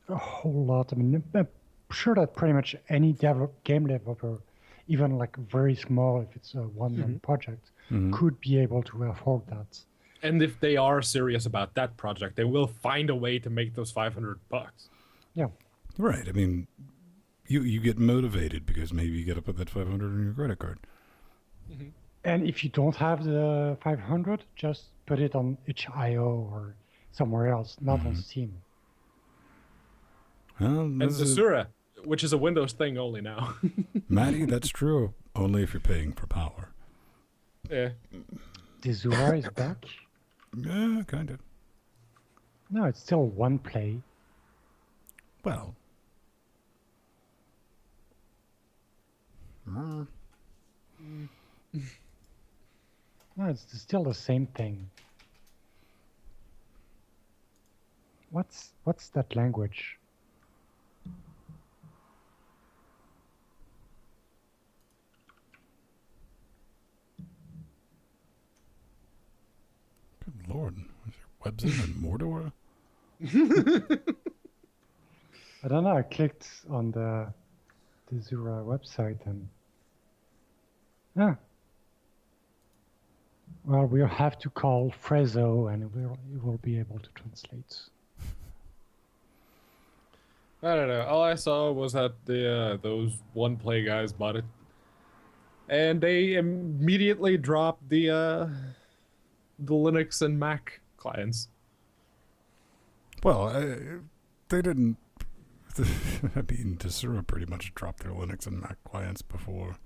a whole lot. I mean, I'm sure that pretty much any game developer, even like very small, if it's a one-man project, could be able to afford that. And if they are serious about that project, they will find a way to make those $500. Yeah. Right. I mean, you get motivated because maybe you got to put that 500 on your credit card. And if you don't have the 500, just put it on itch.io or somewhere else, not on Steam. Well, And this is, Zasura, which is a Windows thing only now. Matty, that's true. Only if you're paying for power. Yeah. Desura is back. Yeah, kind of. No, it's still one play. Well. No, it's still the same thing. What's that language? Good Lord. Is there webs in Mordor? I don't know. I clicked on the Zura website and Well, we'll have to call Frezzo, and it will be able to translate. I don't know. All I saw was that those one play guys bought it, and they immediately dropped the Linux and Mac clients. Well, they didn't. I mean, Desura pretty much dropped their Linux and Mac clients before.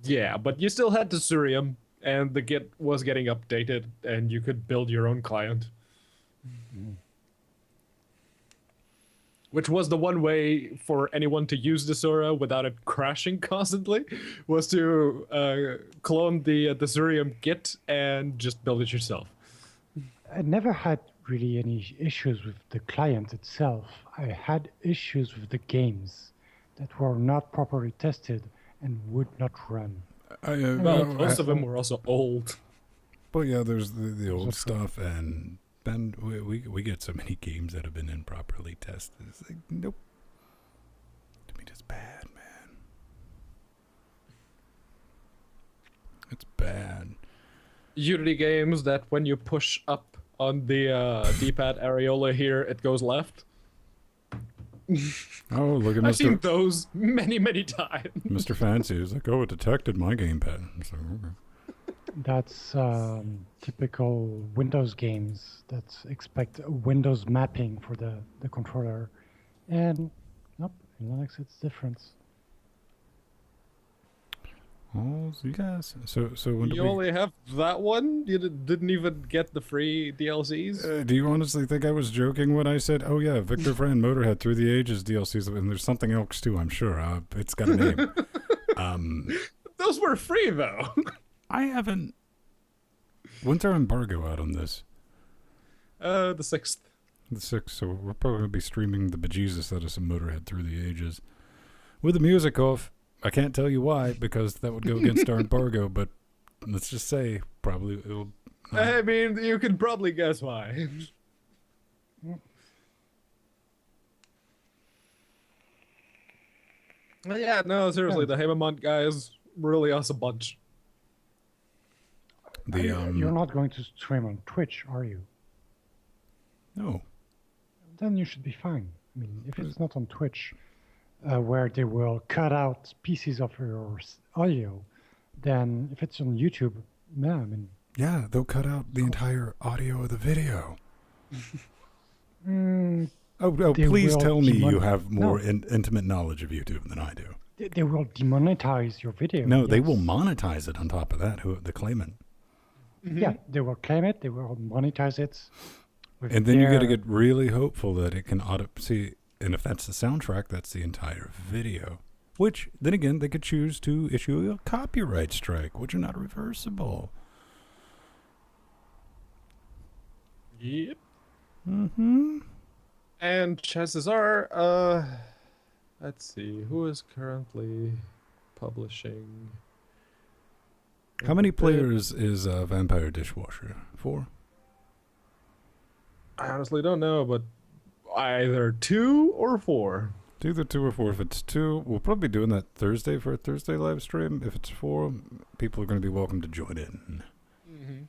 Yeah, but you still had to Surium, and the Git was getting updated, and you could build your own client. Which was the one way for anyone to use Desura without it crashing constantly, was to clone the Surium Git and just build it yourself. I never had really any issues with the client itself. I had issues with the games that were not properly tested and would not run. Well, most of them were also old. Well, yeah, there's the old stuff, and then we get so many games that have been improperly tested. It's like, nope. I mean, it's bad, man. It's bad. Unity games that when you push up on the D-pad areola here, it goes left. Oh, look at I've seen Mr. those many, many times. Mr. Fancy. He's like, oh, it detected my gamepad. So, okay. That's typical Windows games that expect a Windows mapping for the controller. And nope, in Linux it's different. Oh, so yes. So when do You only have that one? You didn't even get the free DLCs? do you honestly think I was joking when I said, oh yeah, Victor Fran Motorhead Through the Ages DLCs, and there's something else too, I'm sure. It's got a name. Those were free, though. I haven't... When's our embargo out on this? The 6th. The 6th, so we're probably going to be streaming the bejesus out of some Motorhead Through the Ages. With the music off. I can't tell you why, because that would go against our embargo, but let's just say probably it'll... I mean, you can probably guess why. Yeah, no, seriously, the Hamamont guys really us a bunch. You're not going to stream on Twitch, are you? No. Then you should be fine. I mean, if it's not on Twitch, where they will cut out pieces of your audio, then if it's on YouTube, yeah, I mean... Yeah, they'll cut out the entire audio of the video. Please tell me you have more intimate knowledge of YouTube than I do. They will demonetize your video. No, they will monetize it on top of that, the claimant. Mm-hmm. Yeah, they will claim it, they will monetize it. And then you got to get really hopeful that it can see, and if that's the soundtrack, that's the entire video. Which, then again, they could choose to issue a copyright strike, which are not reversible. Yep. Mm-hmm. And chances are, let's see, who is currently publishing? How many players is Vampire Dishwasher? 4? I honestly don't know, but either 2 or 4. It's either 2 or 4. If it's 2, we'll probably be doing that Thursday for a Thursday live stream. If it's 4, people are going to be welcome to join in. Mm-hmm.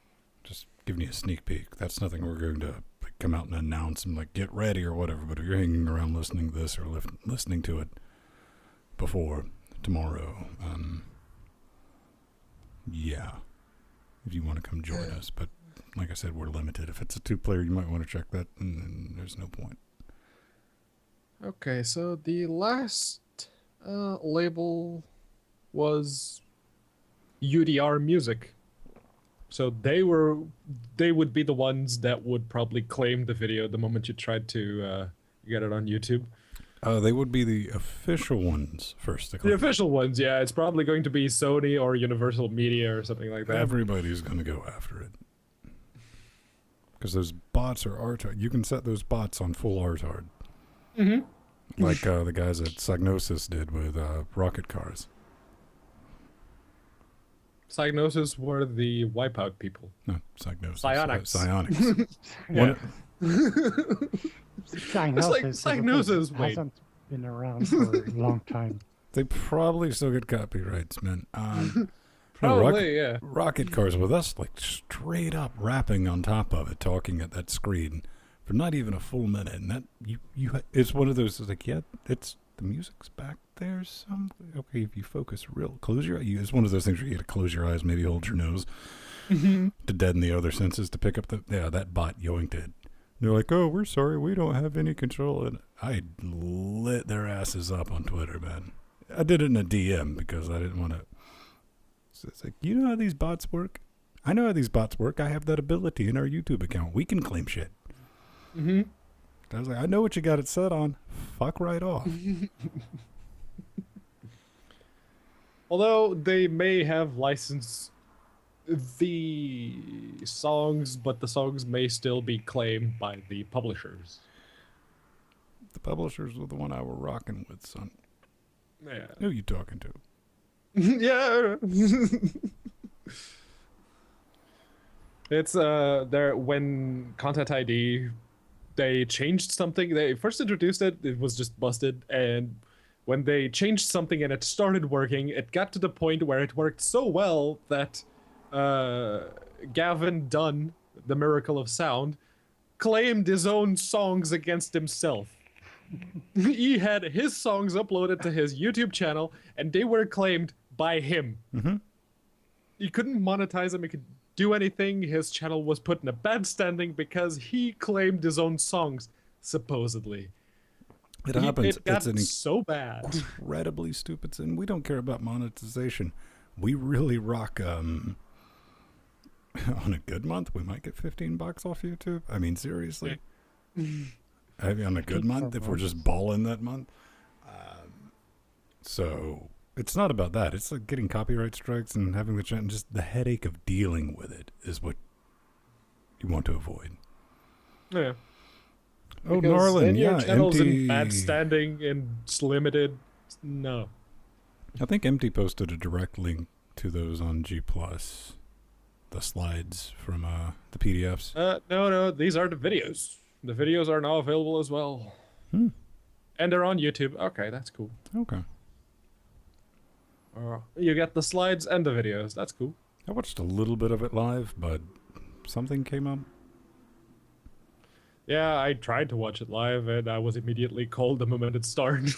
Just giving you a sneak peek. That's nothing we're going to come out and announce and like get ready or whatever. But if you're hanging around listening to this or listening to it before tomorrow, yeah, if you want to come join us. But like I said, we're limited. If it's a 2-player, you might want to check that, and there's no point. Okay, so the last label was UDR Music. So they would be the ones that would probably claim the video the moment you tried to get it on YouTube. They would be the official ones first to claim. The official ones, yeah. It's probably going to be Sony or Universal Media or something like that. Everybody's going to go after it. Because those bots are art. You can set those bots on full art-hard. Mm-hmm. Like the guys at Psygnosis did with rocket cars. Psygnosis were the Wipeout people. No, Psygnosis. Psionics. Psionics. Yeah. Psygnosis hasn't been around for a long time. They probably still get copyrights, man. Probably, yeah. Rocket cars with us, like straight up rapping on top of it, talking at that screen for not even a full minute. And that it's one of those like, yeah, it's the music's back there. Some okay, if you focus close your eyes. It's one of those things where you got to close your eyes, maybe hold your nose to deaden the other senses to pick up that bot yoinked it. They're like, oh, we're sorry, we don't have any control. And I lit their asses up on Twitter, man. I did it in a DM because I didn't want to. So it's like, you know how these bots work? I know how these bots work. I have that ability in our YouTube account. We can claim shit. Mm-hmm. I was like, I know what you got it set on. Fuck right off. Although they may have licensed the songs, but the songs may still be claimed by the publishers. The publishers were the one I were rocking with, son. Yeah. Who you talking to? Yeah. It's there when Content ID they changed something. They first introduced it, it was just busted, and when they changed something and it started working, it got to the point where it worked so well that Gavin Dunn, the Miracle of Sound, claimed his own songs against himself. He had his songs uploaded to his YouTube channel, and they were claimed by him. Mm-hmm. He couldn't monetize them, he could do anything. His channel was put in a bad standing because he claimed his own songs, supposedly. It happens. It got It's so bad. incredibly stupid, and we don't care about monetization. We really rock. On a good month, we might get $15 off YouTube. I mean, seriously. I mean, on a good month, if we're just balling that month. So it's not about that. It's like getting copyright strikes and having and just the headache of dealing with it is what you want to avoid. Yeah. Oh, Because Norlin, then your yeah, channel's Empty. in bad standing and it's limited. No. I think Empty posted a direct link to those on G+. The slides from the PDFs. No, these are the videos. The videos are now available as well. Hmm. And they're on YouTube. Okay, that's cool. Okay. You get the slides and the videos. That's cool. I watched a little bit of it live, but something came up. Yeah, I tried to watch it live, and I was immediately called the moment it started.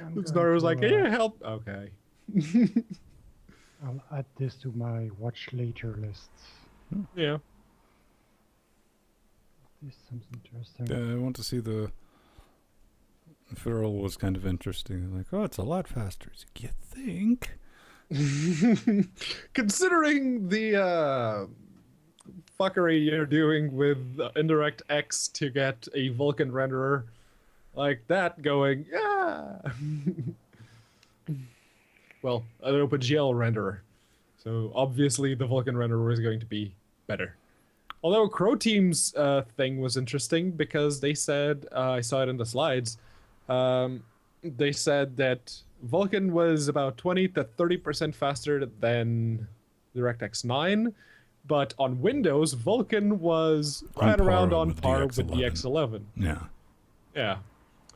I'm Star was like, going to, "Hey, help!" Okay. I'll add this to my watch later list. Yeah. This sounds interesting. I want to see the Feral was kind of interesting. Like, oh, it's a lot faster. It's like, you think? Considering the fuckery you're doing with Indirect X to get a Vulkan renderer like that going, yeah. Well, an OpenGL renderer. So obviously the Vulkan renderer is going to be better. Although Crow Team's thing was interesting because they said, I saw it in the slides, they said that Vulkan was about 20 to 30% faster than DirectX 9, but on Windows, Vulkan was right around on par with DX11. Yeah. Yeah.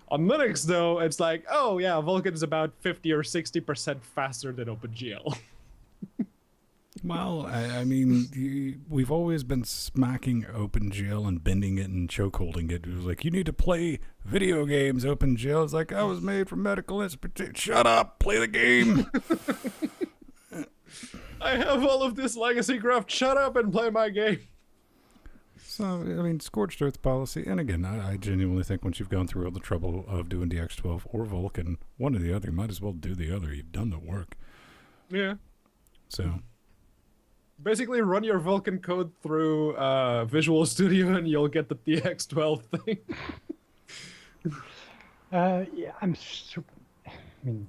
On Linux, though, it's like, oh yeah, Vulkan's about 50 or 60% faster than OpenGL. Well, I mean, we've always been smacking OpenGL and bending it and chokeholding it. It was like, you need to play video games, OpenGL. It's like, I was made for medical institute. Shut up, play the game. I have all of this legacy graft. Shut up and play my game. So, I mean, scorched earth policy. And again, I genuinely think once you've gone through all the trouble of doing DX12 or Vulkan, one or the other, you might as well do the other. You've done the work. Yeah. So... basically run your Vulkan code through Visual Studio and you'll get the DX12 thing. Yeah, I mean,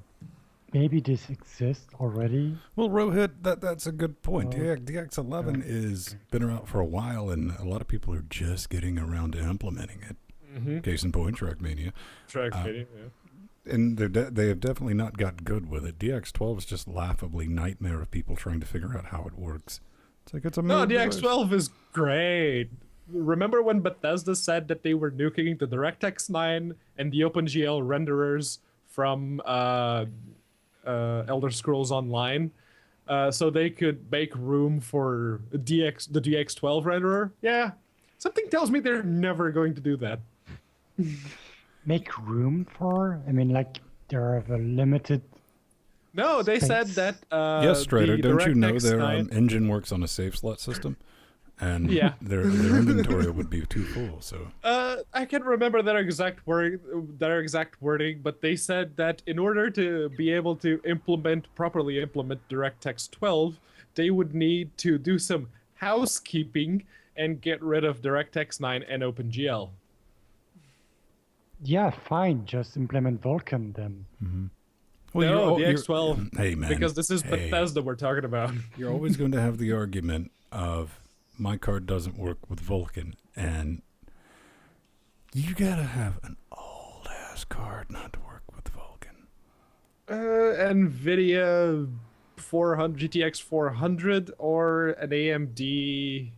maybe this exists already. Well, Rohit, that's a good point. DX11 is been around for a while, and a lot of people are just getting around to implementing it. Mm-hmm. Case in point, Trackmania. Trackmania, yeah. And they have definitely not got good with it. DX12 is just laughably nightmare of people trying to figure out how it works. It's like it's a no, DX12 is great. Remember when Bethesda said that they were nuking the DirectX 9 and the OpenGL renderers from Elder Scrolls Online? so they could make room for the DX12 renderer. Yeah, something tells me they're never going to do that. Make room for? I mean, like, there are a limited. No, they said Space. that Yes, Strider, the don't you know DirectX their 9 engine works on a save slot system? And Yeah. their inventory would be too full, so... I can't remember their exact wording, but they said that in order to be able to properly implement DirectX 12, they would need to do some housekeeping and get rid of DirectX 9 and OpenGL. Yeah, fine. Just implement Vulkan then. Well, No, you're- DX12. Hey, man. Because this is Hey. Bethesda we're talking about. You're always going to have the argument of my card doesn't work with Vulkan, and you gotta have an old ass card not to work with Vulkan. NVIDIA 400 GTX 400 or an AMD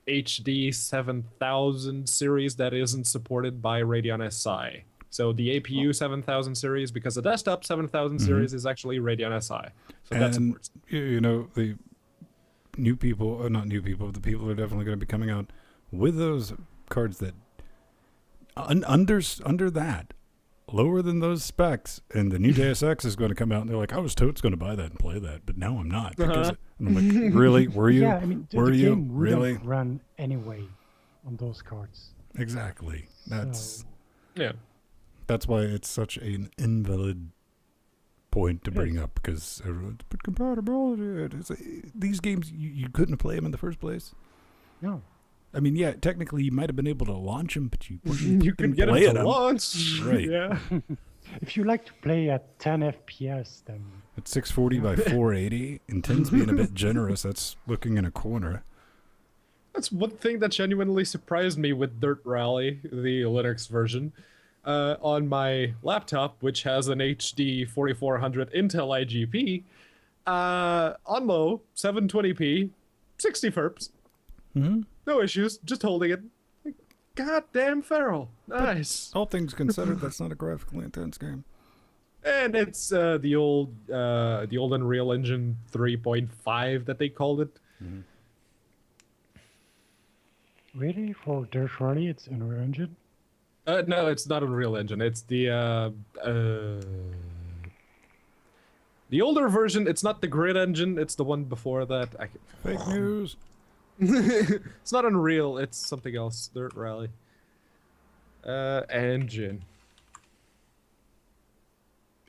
HD 7000 series that isn't supported by Radeon SI. So the APU 7000 series, because the desktop 7000 series is actually Radeon SI. So that's And important. you know, the new people, or not new people, the people are definitely going to be coming out with those cards that under that, lower than those specs, and the new Deus Ex is going to come out, and they're like, I was totes going to buy that and play that, but now I'm not. Because and I'm like, really? Were you? Yeah, I mean, Were the you? game wouldn't Really? run anyway on those cards. Exactly. So, Yeah. That's why it's such an invalid point to bring up, because everyone's, but compatibility. These games, you couldn't play them in the first place. no. I mean, yeah, technically you might have been able to launch them, but you You can get play them to launch. Right. Yeah. If you like to play at 10 FPS, then At 640 by 480, and 10's being a bit generous. That's looking in a corner. That's one thing that genuinely surprised me with Dirt Rally, the Linux version, on my laptop, which has an HD 4400 Intel IGP, on low, 720p, 60 FERPs. Mm-hmm. No issues, just holding it. Goddamn feral. Nice. All things considered, that's not a graphically intense game. And it's the old Unreal Engine 3.5 that they called it. really for Dirt Rally, it's Unreal Engine. No, it's not Unreal Engine. It's the older version. It's not the Grid engine. It's the one before that. Fake news. It's not Unreal. It's something else. Dirt Rally. Engine.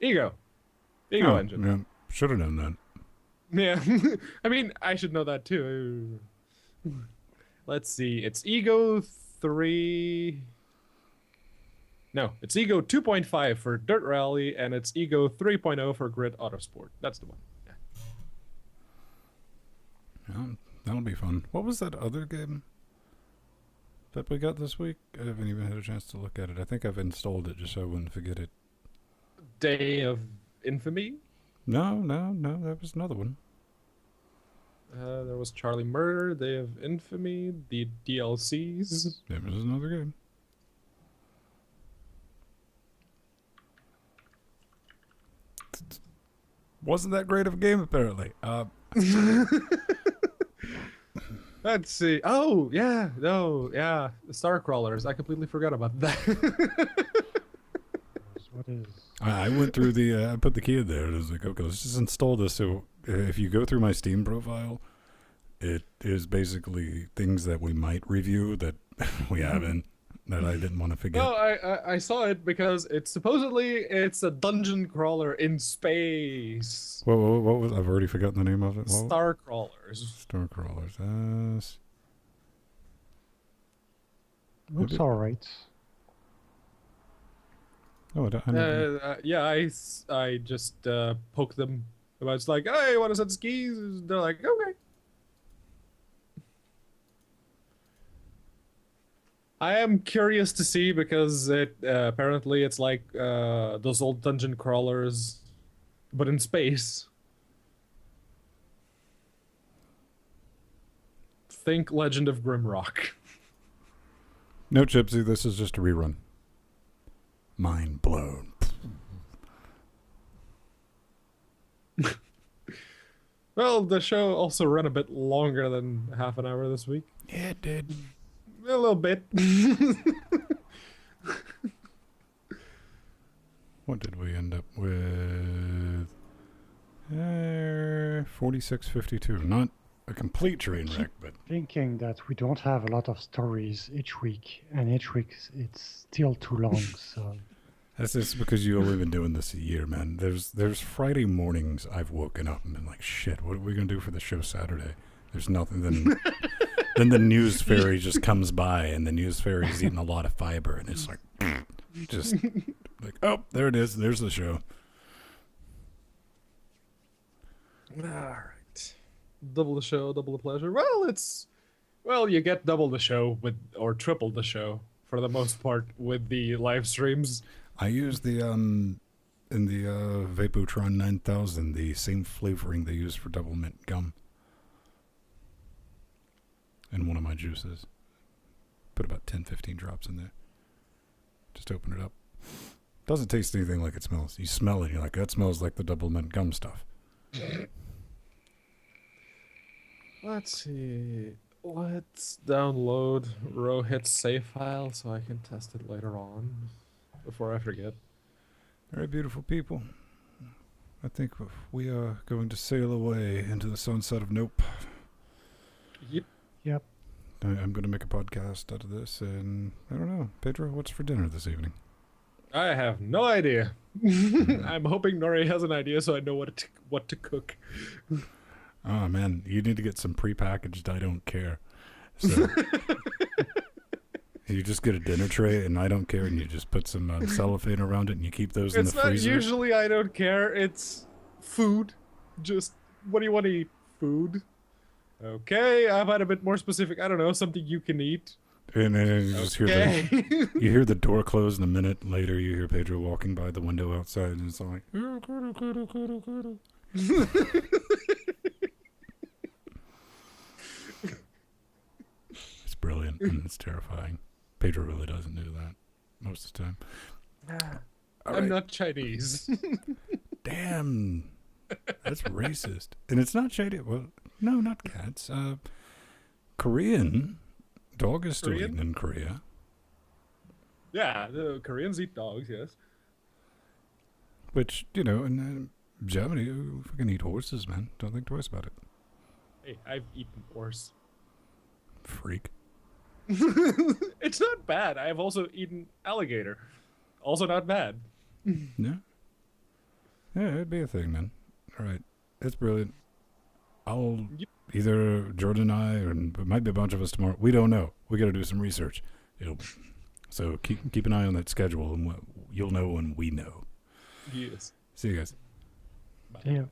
Ego engine. Yeah, should have known that. Yeah. I mean, I should know that too. Let's see. It's Ego 3. No, it's Ego 2.5 for Dirt Rally, and it's Ego 3.0 for Grid Autosport. That's the one. Yeah. Yeah, that'll be fun. What was that other game that we got this week? I haven't even had a chance to look at it. I think I've installed it just so I wouldn't forget it. Day of Infamy. No, that was another one. There was Charlie Murder, Day of Infamy, the DLCs. There was another game. Wasn't that great of a game, apparently. Let's see. Oh, yeah. No, yeah. The Star Crawlers. I completely forgot about that. What is? I went through the, I put the key in there, and I was like, okay, let's just install this. So if you go through my Steam profile, it is basically things that we might review that we haven't, that I didn't want to forget. No, I saw it because it's a dungeon crawler in space. What was, I've already forgotten the name of it. What? Star Crawlers. Star Crawlers. Looks all right. Oh, I never, Yeah, I just poke them. It's like, hey, want to set skis? They're like, okay. I am curious to see because it apparently it's like those old dungeon crawlers, but in space. Think Legend of Grimrock. no, Chipsy, this is just a rerun. Mind blown. Well, the show also ran a bit longer than half an hour this week. Yeah, it did. A little bit. What did we end up with? 46:52. Not a complete train wreck, but Thinking that we don't have a lot of stories each week, and each week it's still too long. So that's just because you've only been doing this a year, man. There's Friday mornings I've woken up and been like, shit, what are we gonna do for the show Saturday? There's nothing. Then the news fairy just comes by, and the news fairy's eating a lot of fiber, and it's like, just like, oh, there it is. There's the show. All right. Double the show, double the pleasure. Well, you get double the show or triple the show for the most part with the live streams. I use the in the Vapotron 9000 the same flavoring they use for double mint gum in one of my juices. Put about 10-15 drops in there. Just open it up. Doesn't taste anything like it smells. You smell it, you're like, that smells like the double mint gum stuff. Let's see. Let's download Rohit's save file so I can test it later on before I forget. All right, beautiful people. I think we are going to sail away into the sunset of Nope. Yep. yep. I'm going to make a podcast out of this, and I don't know. Pedro, what's for dinner this evening? I have no idea. I'm hoping Nori has an idea so I know what to cook. Oh, man, you need to get some prepackaged I don't care. So you just get a dinner tray, and I don't care, and you just put some cellophane around it, and you keep those in the freezer. It's not usually I don't care. It's food. Just, what do you want to eat? Food. Okay, how about a bit more specific? I don't know, something you can eat. And then you just hear you hear the door close, and a minute later you hear Pedro walking by the window outside, and it's all like, it's brilliant and it's terrifying. Pedro really doesn't do that most of the time. I'm not Chinese. Damn, that's racist. And it's not Chinese. Well, no, not cats. Korean. Dog is still eaten in Korea. Yeah, the Koreans eat dogs, yes. Which, in Germany, you fucking eat horses, man. Don't think twice about it. Hey, I've eaten horse. Freak. It's not bad. I have also eaten alligator. Also not bad. Yeah. Yeah, it'd be a thing, man. All right. It's brilliant. Either Jordan and I, or it might be a bunch of us tomorrow. We don't know. We got to do some research. So keep an eye on that schedule, and you'll know when we know. Yes. See you guys. Bye. Yeah.